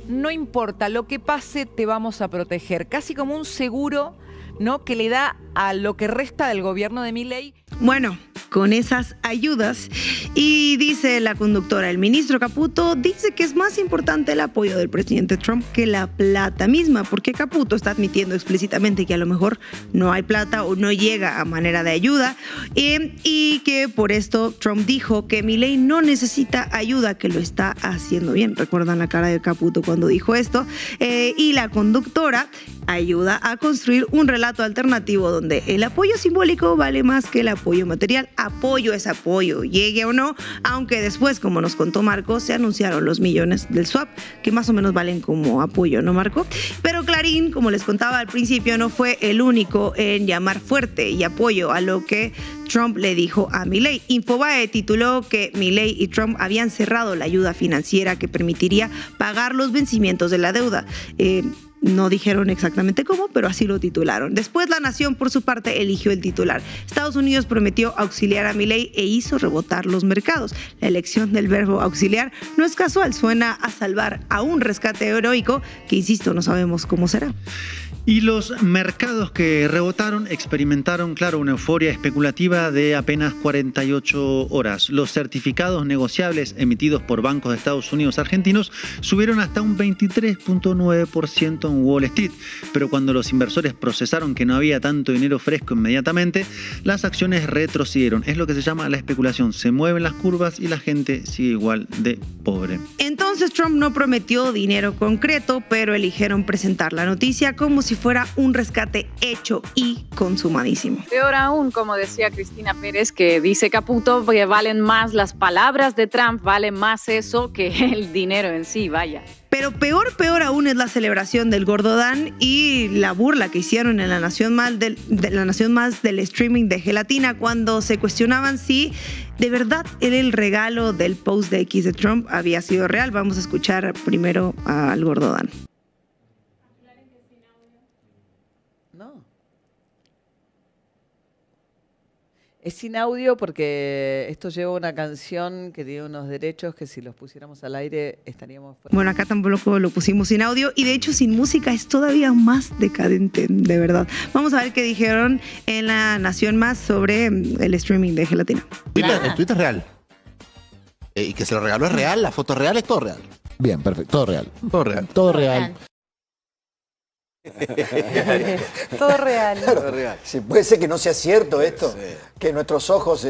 no importa lo que pase, te vamos a proteger. Casi como un seguro, ¿no?, que le da a lo que resta del gobierno de Milei. Bueno, con esas ayudas. Y dice la conductora, el ministro Caputo dice que es más importante el apoyo del presidente Trump que la plata misma, porque Caputo está admitiendo explícitamente que a lo mejor no hay plata o no llega a manera de ayuda, y que por esto Trump dijo que Milei no necesita ayuda, que lo está haciendo bien. ¿Recuerdan la cara de Caputo cuando dijo esto? Y la conductora ayuda a construir un relato alternativo donde el apoyo simbólico vale más que el apoyo material. Apoyo es apoyo, llegue o no, aunque después, como nos contó Marco, se anunciaron los millones del swap, que más o menos valen como apoyo, ¿no, Marco? Pero Clarín, como les contaba al principio, no fue el único en llamar fuerte y apoyo a lo que Trump le dijo a Milei. Infobae tituló que Milei y Trump habían cerrado la ayuda financiera que permitiría pagar los vencimientos de la deuda. No dijeron exactamente cómo, pero así lo titularon. Después La Nación, por su parte, eligió el titular. Estados Unidos prometió auxiliar a Milei e hizo rebotar los mercados. La elección del verbo auxiliar no es casual, suena a salvar a un rescate heroico que, insisto, no sabemos cómo será. Y los mercados que rebotaron experimentaron, claro, una euforia especulativa de apenas 48 horas. Los certificados negociables emitidos por bancos de Estados Unidos argentinos subieron hasta un 23.9% en Wall Street. Pero cuando los inversores procesaron que no había tanto dinero fresco inmediatamente, las acciones retrocedieron. Es lo que se llama la especulación. Se mueven las curvas y la gente sigue igual de pobre. Entonces Trump no prometió dinero concreto, pero eligieron presentar la noticia como si fuera un rescate hecho y consumadísimo. Peor aún, como decía Cristina Pérez, que dice Caputo, que valen más las palabras de Trump, vale más eso que el dinero en sí, vaya. Pero peor aún es la celebración del Gordo Dan y la burla que hicieron en La Nación Más del streaming de Gelatina cuando se cuestionaban si de verdad el regalo del post de X de Trump había sido real. Vamos a escuchar primero al Gordo Dan. Es sin audio porque esto lleva una canción que tiene unos derechos que si los pusiéramos al aire estaríamos... Bueno, acá tampoco lo pusimos sin audio y de hecho sin música es todavía más decadente, de verdad. Vamos a ver qué dijeron en La Nación Más sobre el streaming de Gelatina. El tweet es real. Y que se lo regaló es real, la foto es real, es todo real. Bien, perfecto, todo real. Todo real. Todo real. Todo real. Todo real. Sí, puede ser que no sea cierto esto, sí. Que nuestros ojos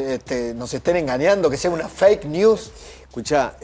nos estén engañando, que sea una fake news. Escuchá.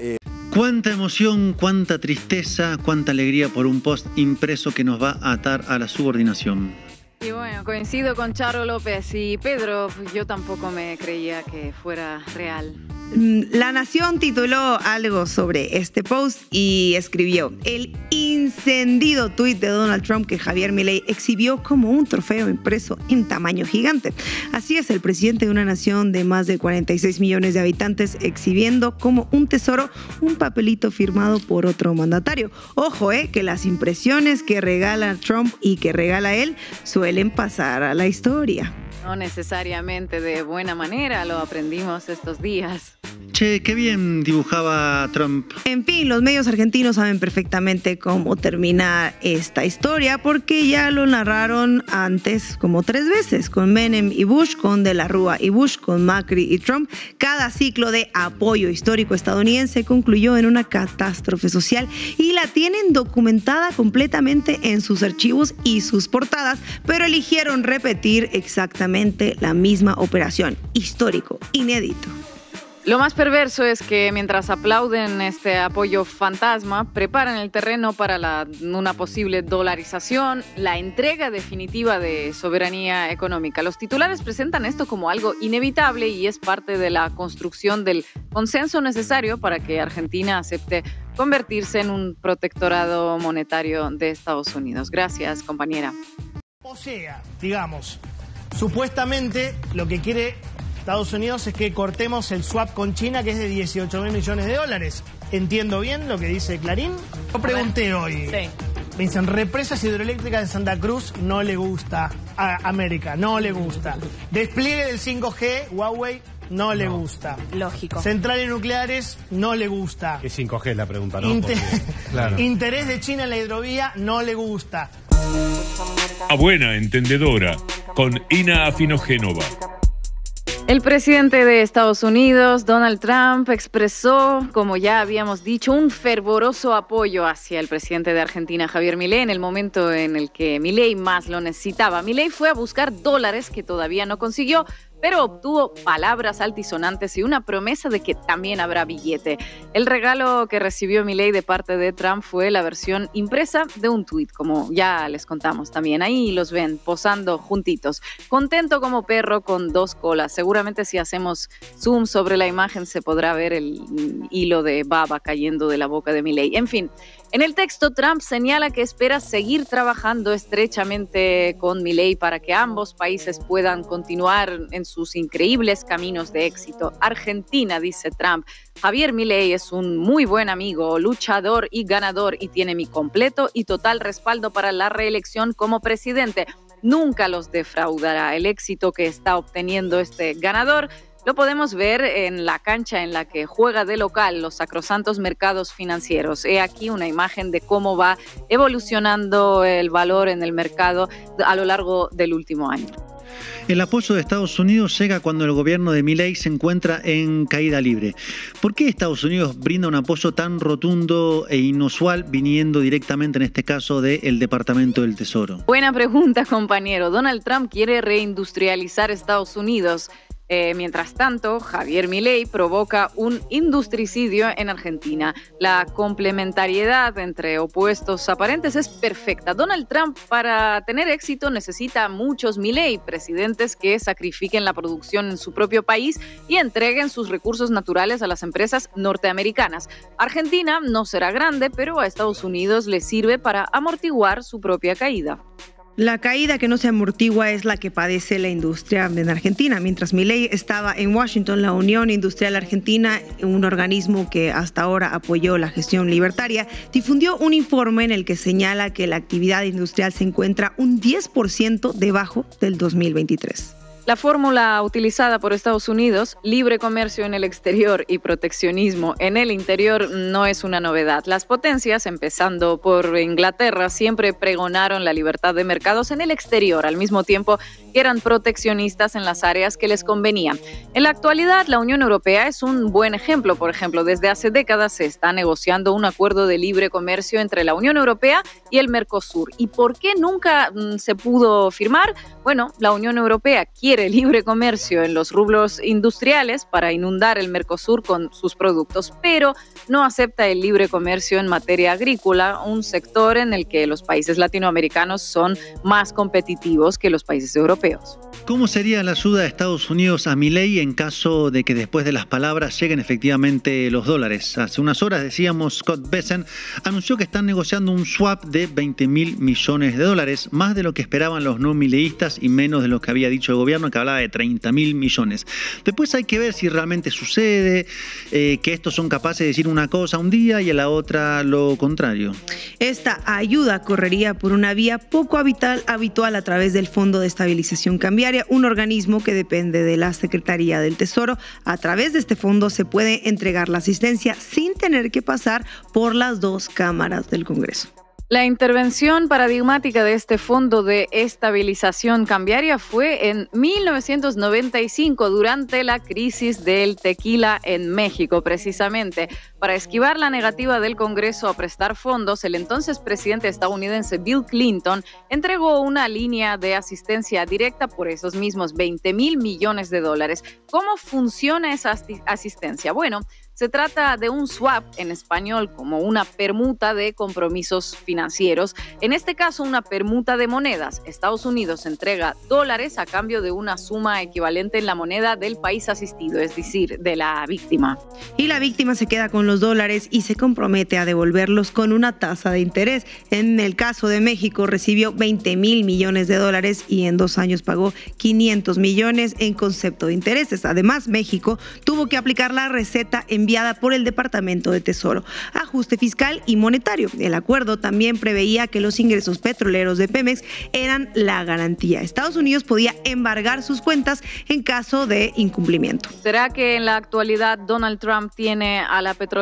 Cuánta emoción, cuánta tristeza, cuánta alegría por un post impreso que nos va a atar a la subordinación. Y bueno, coincido con Charo López y Pedro, yo tampoco me creía que fuera real. La Nación tituló algo sobre este post y escribió: el incendido tuit de Donald Trump que Javier Milei exhibió como un trofeo impreso en tamaño gigante. Así es, el presidente de una nación de más de 46 millones de habitantes exhibiendo como un tesoro un papelito firmado por otro mandatario. Ojo, que las impresiones que regala Trump y que regala él suelen pasar a la historia. No necesariamente de buena manera, lo aprendimos estos días. Che, qué bien dibujaba Trump. En fin, los medios argentinos saben perfectamente cómo termina esta historia porque ya lo narraron antes como 3 veces, con Menem y Bush, con De la Rúa y Bush, con Macri y Trump. Cada ciclo de apoyo histórico estadounidense concluyó en una catástrofe social y la tienen documentada completamente en sus archivos y sus portadas, pero eligieron repetir exactamente la misma operación. Histórico, inédito. Lo más perverso es que mientras aplauden este apoyo fantasma, preparan el terreno para una posible dolarización, la entrega definitiva de soberanía económica. Los titulares presentan esto como algo inevitable y es parte de la construcción del consenso necesario para que Argentina acepte convertirse en un protectorado monetario de Estados Unidos. Gracias, compañera. O sea, digamos, supuestamente lo que quiere Estados Unidos es que cortemos el swap con China, que es de 18.000 millones de dólares. ¿Entiendo bien lo que dice Clarín? Yo pregunté hoy. Sí. Me dicen, represas hidroeléctricas de Santa Cruz no le gusta a América, no le gusta. Despliegue del 5G, Huawei, no le gusta. Lógico. Centrales nucleares, no le gusta. Es 5G la pregunta, ¿no? Claro. Interés de China en la hidrovía, no le gusta. A buena entendedora, con Ina Afinogénova. El presidente de Estados Unidos, Donald Trump, expresó, como ya habíamos dicho, un fervoroso apoyo hacia el presidente de Argentina, Javier Milei, en el momento en el que Milei más lo necesitaba. Milei fue a buscar dólares que todavía no consiguió, pero obtuvo palabras altisonantes y una promesa de que también habrá billete. El regalo que recibió Milei de parte de Trump fue la versión impresa de un tuit, como ya les contamos también. Ahí los ven posando juntitos, contento como perro con dos colas. Seguramente si hacemos zoom sobre la imagen se podrá ver el hilo de baba cayendo de la boca de Milei. En fin, en el texto Trump señala que espera seguir trabajando estrechamente con Milei para que ambos países puedan continuar en sus increíbles caminos de éxito. Argentina, dice Trump, Javier Milei es un muy buen amigo, luchador y ganador y tiene mi completo y total respaldo para la reelección como presidente. Nunca los defraudará. El éxito que está obteniendo este ganador lo podemos ver en la cancha en la que juega de local, los sacrosantos mercados financieros. He aquí una imagen de cómo va evolucionando el valor en el mercado a lo largo del último año. El apoyo de Estados Unidos llega cuando el gobierno de Milei se encuentra en caída libre. ¿Por qué Estados Unidos brinda un apoyo tan rotundo e inusual viniendo directamente, en este caso, del Departamento del Tesoro? Buena pregunta, compañero. Donald Trump quiere reindustrializar Estados Unidos. Mientras tanto, Javier Milei provoca un industricidio en Argentina. La complementariedad entre opuestos aparentes es perfecta. Donald Trump, para tener éxito, necesita muchos Milei, presidentes que sacrifiquen la producción en su propio país y entreguen sus recursos naturales a las empresas norteamericanas. Argentina no será grande, pero a Estados Unidos le sirve para amortiguar su propia caída. La caída que no se amortigua es la que padece la industria en Argentina. Mientras Milei estaba en Washington, la Unión Industrial Argentina, un organismo que hasta ahora apoyó la gestión libertaria, difundió un informe en el que señala que la actividad industrial se encuentra un 10% debajo del 2023. La fórmula utilizada por Estados Unidos, libre comercio en el exterior y proteccionismo en el interior, no es una novedad. Las potencias, empezando por Inglaterra, siempre pregonaron la libertad de mercados en el exterior, al mismo tiempo que eran proteccionistas en las áreas que les convenían. En la actualidad, la Unión Europea es un buen ejemplo. Por ejemplo, desde hace décadas se está negociando un acuerdo de libre comercio entre la Unión Europea y el Mercosur. ¿Y por qué nunca se pudo firmar? Bueno, la Unión Europea quiere libre comercio en los rubros industriales para inundar el Mercosur con sus productos, pero no acepta el libre comercio en materia agrícola, un sector en el que los países latinoamericanos son más competitivos que los países europeos. ¿Cómo sería la ayuda de Estados Unidos a Milei en caso de que después de las palabras lleguen efectivamente los dólares? Hace unas horas, decíamos, Scott Bessent anunció que están negociando un swap de $20.000 millones, más de lo que esperaban los no mileístas y menos de lo que había dicho el gobierno, que hablaba de 30.000 millones. Después hay que ver si realmente sucede, que estos son capaces de decir una cosa un día y a la otra lo contrario. Esta ayuda correría por una vía poco habitual a través del Fondo de Estabilización Cambiaria, un organismo que depende de la Secretaría del Tesoro. A través de este fondo se puede entregar la asistencia sin tener que pasar por las dos cámaras del Congreso. La intervención paradigmática de este Fondo de Estabilización Cambiaria fue en 1995, durante la crisis del tequila en México. Precisamente para esquivar la negativa del Congreso a prestar fondos, el entonces presidente estadounidense Bill Clinton entregó una línea de asistencia directa por esos mismos $20.000 millones. ¿Cómo funciona esa asistencia? Bueno, se trata de un swap, en español como una permuta de compromisos financieros. En este caso, una permuta de monedas. Estados Unidos entrega dólares a cambio de una suma equivalente en la moneda del país asistido, es decir, de la víctima. Y la víctima se queda con los dólares y se compromete a devolverlos con una tasa de interés. En el caso de México, recibió $20.000 millones y en 2 años pagó 500 millones en concepto de intereses. Además, México tuvo que aplicar la receta enviada por el Departamento de Tesoro, ajuste fiscal y monetario. El acuerdo también preveía que los ingresos petroleros de Pemex eran la garantía. Estados Unidos podía embargar sus cuentas en caso de incumplimiento. ¿Será que en la actualidad Donald Trump tiene a la petrolera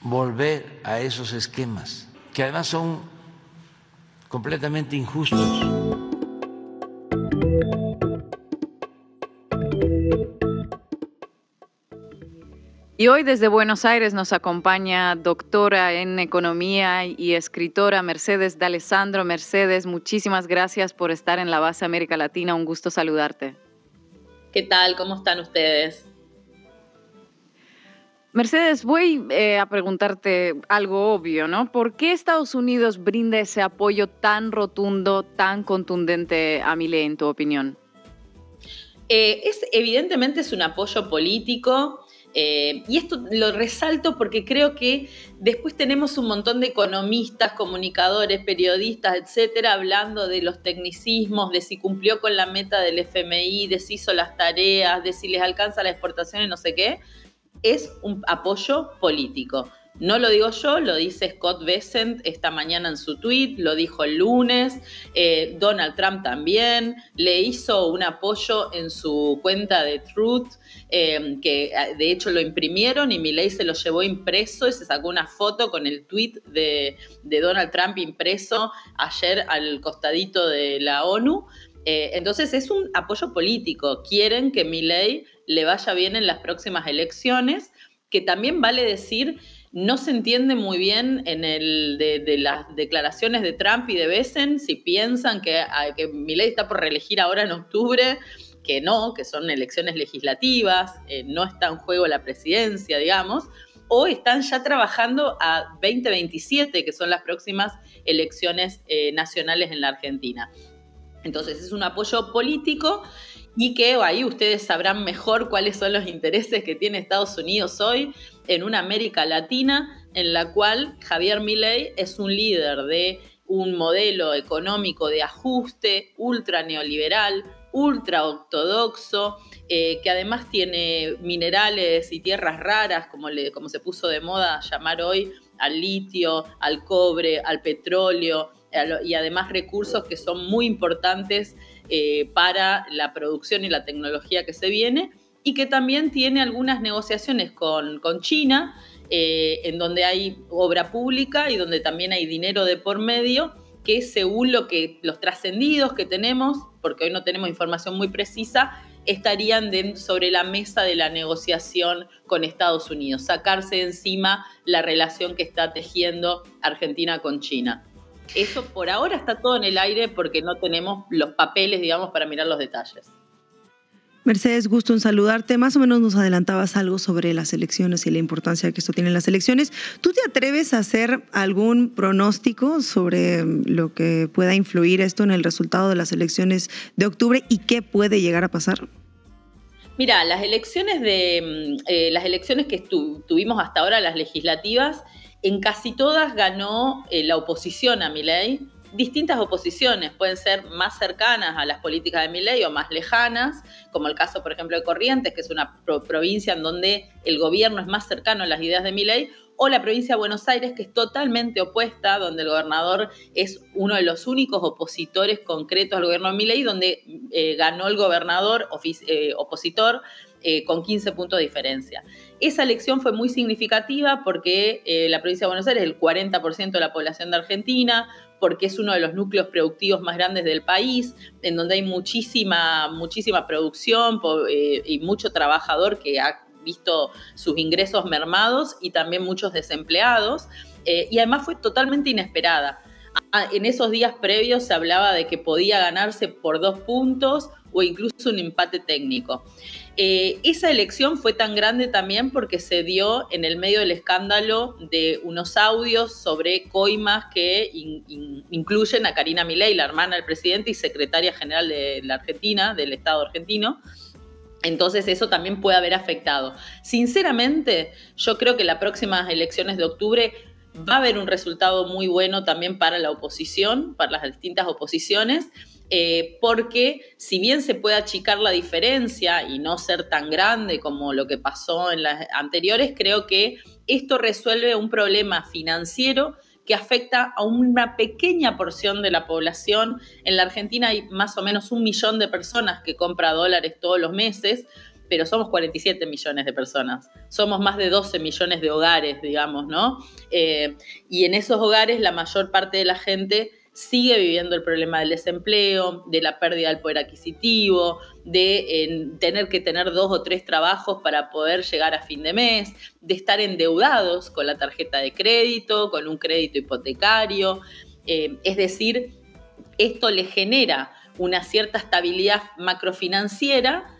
volver a esos esquemas, que además son completamente injustos. Y hoy desde Buenos Aires nos acompaña doctora en Economía y escritora Mercedes D'Alessandro. Mercedes, muchísimas gracias por estar en La Base América Latina. Un gusto saludarte. ¿Qué tal? ¿Cómo están ustedes? Mercedes, voy a preguntarte algo obvio, ¿no? ¿Por qué Estados Unidos brinda ese apoyo tan rotundo, tan contundente a Milei, en tu opinión? Evidentemente es un apoyo político. Y esto lo resalto porque creo que después tenemos un montón de economistas, comunicadores, periodistas, etcétera, hablando de los tecnicismos, de si cumplió con la meta del FMI, de si hizo las tareas, de si les alcanza la exportación y no sé qué. Es un apoyo político. No lo digo yo, lo dice Scott Bessent esta mañana en su tweet, lo dijo el lunes, Donald Trump también, le hizo un apoyo en su cuenta de Truth, que de hecho lo imprimieron y Milei se lo llevó impreso y se sacó una foto con el tweet de Donald Trump impreso ayer al costadito de la ONU. Entonces es un apoyo político, quieren que Milei le vaya bien en las próximas elecciones, que también vale decir... No se entiende muy bien en de las declaraciones de Trump y de Bessent si piensan que Milei está por reelegir ahora en octubre, que no, que son elecciones legislativas, no está en juego la presidencia, digamos, o están ya trabajando a 2027, que son las próximas elecciones nacionales en la Argentina. Entonces es un apoyo político y que ahí ustedes sabrán mejor cuáles son los intereses que tiene Estados Unidos hoy en una América Latina en la cual Javier Milei es un líder de un modelo económico de ajuste ultra neoliberal, ultra ortodoxo, que además tiene minerales y tierras raras, como se puso de moda llamar hoy, al litio, al cobre, al petróleo, y además recursos que son muy importantes para la producción y la tecnología que se viene, y que también tiene algunas negociaciones con China, en donde hay obra pública y donde también hay dinero de por medio, que según los trascendidos que tenemos, porque hoy no tenemos información muy precisa, estarían sobre la mesa de la negociación con Estados Unidos, sacarse de encima la relación que está tejiendo Argentina con China. Eso por ahora está todo en el aire porque no tenemos los papeles, digamos, para mirar los detalles. Mercedes, gusto en saludarte. Más o menos nos adelantabas algo sobre las elecciones y la importancia que esto tiene en las elecciones. ¿Tú te atreves a hacer algún pronóstico sobre lo que pueda influir esto en el resultado de las elecciones de octubre y qué puede llegar a pasar? Mira, las elecciones que tuvimos hasta ahora, las legislativas, en casi todas ganó la oposición a Milei. Distintas oposiciones, pueden ser más cercanas a las políticas de Milei o más lejanas, como el caso, por ejemplo, de Corrientes, que es una provincia en donde el gobierno es más cercano a las ideas de Milei, o la provincia de Buenos Aires, que es totalmente opuesta, donde el gobernador es uno de los únicos opositores concretos al gobierno de Milei, donde ganó el gobernador opositor con 15 puntos de diferencia. Esa elección fue muy significativa porque la provincia de Buenos Aires es el 40% de la población de Argentina, porque es uno de los núcleos productivos más grandes del país, en donde hay muchísima producción y mucho trabajador que ha visto sus ingresos mermados y también muchos desempleados, y además fue totalmente inesperada. En esos días previos se hablaba de que podía ganarse por 2 puntos o incluso un empate técnico. Esa elección fue tan grande también porque se dio en el medio del escándalo de unos audios sobre coimas que incluyen a Karina Milei, la hermana del presidente y secretaria general de la Argentina, del Estado argentino. Entonces eso también puede haber afectado. Sinceramente, yo creo que las próximas elecciones de octubre va a haber un resultado muy bueno también para la oposición, para las distintas oposiciones, porque si bien se puede achicar la diferencia y no ser tan grande como lo que pasó en las anteriores, creo que esto resuelve un problema financiero que afecta a una pequeña porción de la población. En la Argentina hay más o menos 1 millón de personas que compra dólares todos los meses. pero somos 47 millones de personas. Somos más de 12 millones de hogares, digamos, ¿no? Y en esos hogares la mayor parte de la gente sigue viviendo el problema del desempleo, de la pérdida del poder adquisitivo, de tener que tener 2 o 3 trabajos para poder llegar a fin de mes, de estar endeudados con la tarjeta de crédito, con un crédito hipotecario. Es decir, esto le genera una cierta estabilidad macrofinanciera,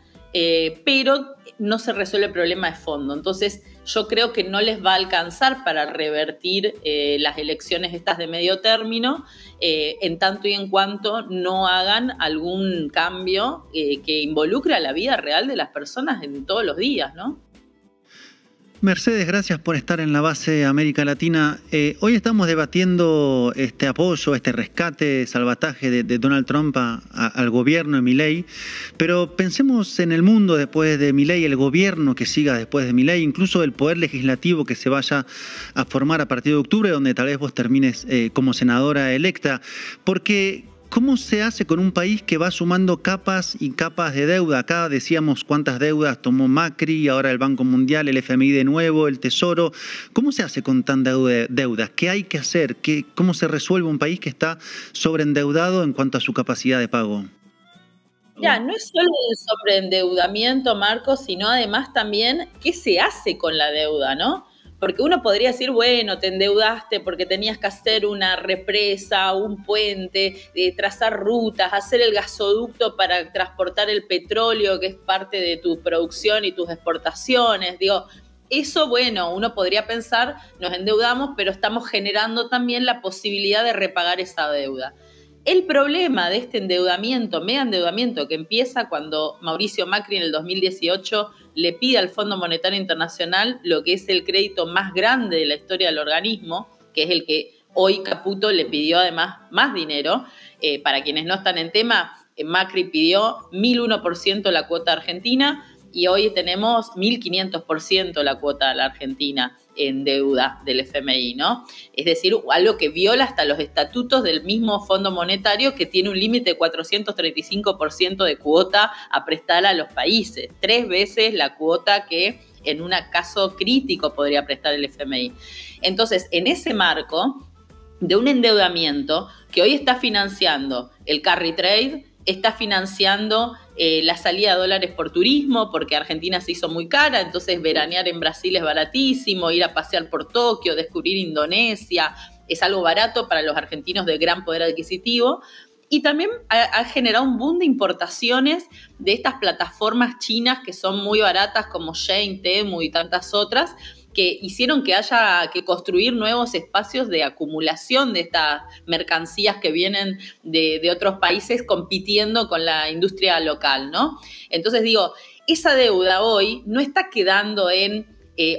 pero no se resuelve el problema de fondo. Entonces, yo creo que no les va a alcanzar para revertir las elecciones estas de medio término, en tanto y en cuanto no hagan algún cambio que involucre a la vida real de las personas en todos los días, ¿no? Mercedes, gracias por estar en la base América Latina. Hoy estamos debatiendo este apoyo, este rescate, salvataje de Donald Trump al gobierno de Milei, pero pensemos en el mundo después de Milei, el gobierno que siga después de Milei, incluso el poder legislativo que se vaya a formar a partir de octubre, donde tal vez vos termines como senadora electa, porque ¿cómo se hace con un país que va sumando capas y capas de deuda? Acá decíamos cuántas deudas tomó Macri, ahora el Banco Mundial, el FMI de nuevo, el Tesoro. ¿Cómo se hace con tanta deuda? ¿Qué hay que hacer? ¿Cómo se resuelve un país que está sobreendeudado en cuanto a su capacidad de pago? Ya, no es solo el sobreendeudamiento, Marcos, sino además también qué se hace con la deuda, ¿no? Porque uno podría decir, bueno, te endeudaste porque tenías que hacer una represa, un puente, trazar rutas, hacer el gasoducto para transportar el petróleo, que es parte de tu producción y tus exportaciones. Digo, eso, bueno, uno podría pensar, nos endeudamos, pero estamos generando también la posibilidad de repagar esa deuda. El problema de este endeudamiento, mega endeudamiento, que empieza cuando Mauricio Macri en el 2018 le pide al Fondo Monetario Internacional lo que es el crédito más grande de la historia del organismo, que es el que hoy Caputo le pidió además más dinero. Para quienes no están en tema, Macri pidió 1001% la cuota argentina y hoy tenemos 1500% la cuota de la Argentina en deuda del FMI, ¿no? Es decir, algo que viola hasta los estatutos del mismo Fondo Monetario, que tiene un límite de 435% de cuota a prestar a los países, 3 veces la cuota que en un caso crítico podría prestar el FMI. Entonces, en ese marco de un endeudamiento que hoy está financiando el carry trade, está financiando la salida de dólares por turismo, porque Argentina se hizo muy cara, entonces veranear en Brasil es baratísimo, ir a pasear por Tokio, descubrir Indonesia, es algo barato para los argentinos de gran poder adquisitivo. Y también ha generado un boom de importaciones de estas plataformas chinas que son muy baratas, como Shein, Temu y tantas otras, que hicieron que haya que construir nuevos espacios de acumulación de estas mercancías que vienen de otros países compitiendo con la industria local, ¿no? Entonces digo, esa deuda hoy no está quedando en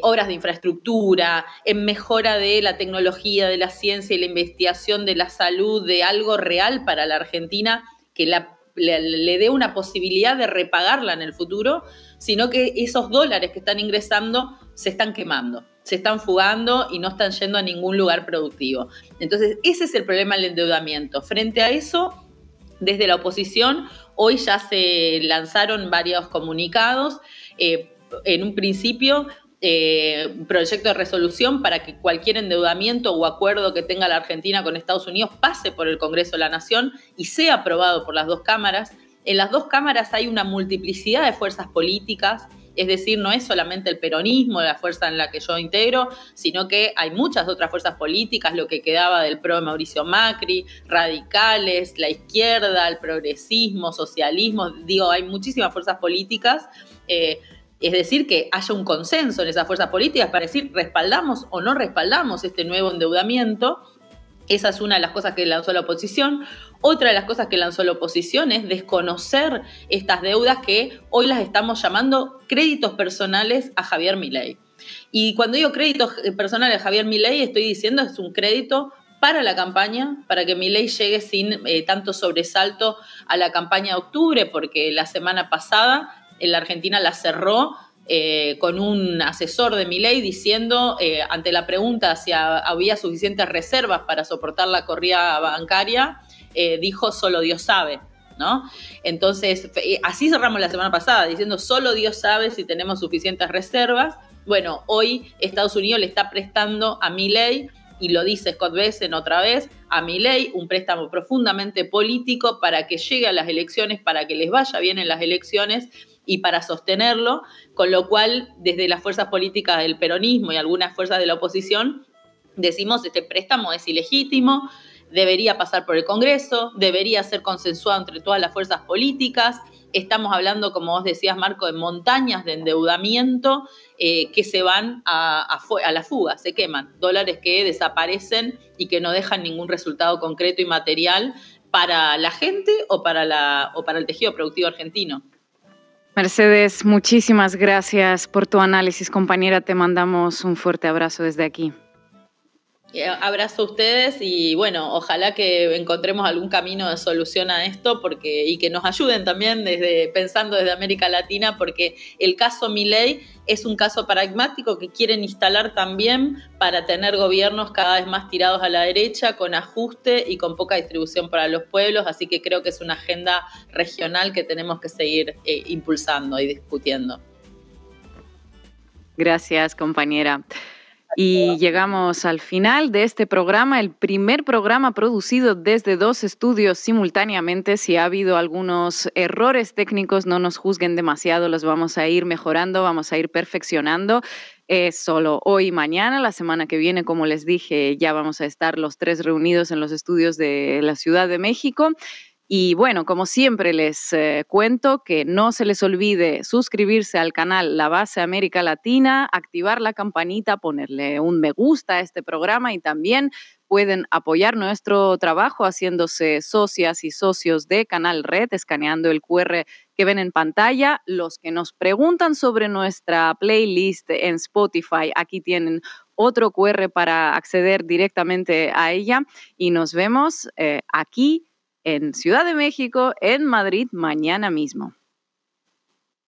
obras de infraestructura, en mejora de la tecnología, de la ciencia y la investigación, de la salud, de algo real para la Argentina que le dé una posibilidad de repagarla en el futuro, sino que esos dólares que están ingresando se están quemando, se están fugando y no están yendo a ningún lugar productivo. Entonces, ese es el problema del endeudamiento. Frente a eso, desde la oposición, hoy ya se lanzaron varios comunicados. En un principio, un proyecto de resolución para que cualquier endeudamiento o acuerdo que tenga la Argentina con Estados Unidos pase por el Congreso de la Nación y sea aprobado por las 2 cámaras. En las 2 cámaras hay una multiplicidad de fuerzas políticas, es decir, no es solamente el peronismo, la fuerza en la que yo integro, sino que hay muchas otras fuerzas políticas, lo que quedaba del PRO de Mauricio Macri, radicales, la izquierda, el progresismo, socialismo, digo, hay muchísimas fuerzas políticas. Es decir, que haya un consenso en esas fuerzas políticas para decir respaldamos o no respaldamos este nuevo endeudamiento. Esa es una de las cosas que lanzó la oposición. Otra de las cosas que lanzó la oposición es desconocer estas deudas que hoy las estamos llamando créditos personales a Javier Milei. Y cuando digo créditos personales a Javier Milei, estoy diciendo es un crédito para la campaña, para que Milei llegue sin tanto sobresalto a la campaña de octubre, porque la semana pasada en la Argentina la cerró con un asesor de Milei diciendo, ante la pregunta si había suficientes reservas para soportar la corrida bancaria, dijo solo Dios sabe, ¿no? Entonces, así cerramos la semana pasada, diciendo solo Dios sabe si tenemos suficientes reservas. Bueno, hoy Estados Unidos le está prestando a Milei, y lo dice Scott Bessent otra vez, a Milei un préstamo profundamente político para que llegue a las elecciones, para que les vaya bien en las elecciones y para sostenerlo, con lo cual desde las fuerzas políticas del peronismo y algunas fuerzas de la oposición decimos este préstamo es ilegítimo, debería pasar por el Congreso, debería ser consensuado entre todas las fuerzas políticas. Estamos hablando, como vos decías, Marco, de montañas de endeudamiento que se van a la fuga, se queman, dólares que desaparecen y que no dejan ningún resultado concreto y material para la gente o para el tejido productivo argentino. Mercedes, muchísimas gracias por tu análisis, compañera. Te mandamos un fuerte abrazo desde aquí. Abrazo a ustedes y bueno, ojalá que encontremos algún camino de solución a esto y que nos ayuden también pensando desde América Latina, porque el caso Milei es un caso paradigmático que quieren instalar también para tener gobiernos cada vez más tirados a la derecha, con ajuste y con poca distribución para los pueblos, así que creo que es una agenda regional que tenemos que seguir impulsando y discutiendo. Gracias, compañera. Y llegamos al final de este programa, el primer programa producido desde 2 estudios simultáneamente. Si ha habido algunos errores técnicos, no nos juzguen demasiado, los vamos a ir mejorando, vamos a ir perfeccionando. Solo hoy y mañana, la semana que viene, como les dije, ya vamos a estar los 3 reunidos en los estudios de la Ciudad de México. Y bueno, como siempre les cuento que no se les olvide suscribirse al canal La Base América Latina, activar la campanita, ponerle un me gusta a este programa y también pueden apoyar nuestro trabajo haciéndose socias y socios de Canal Red, escaneando el QR que ven en pantalla. Los que nos preguntan sobre nuestra playlist en Spotify, aquí tienen otro QR para acceder directamente a ella y nos vemos aquí en Ciudad de México, en Madrid, mañana mismo.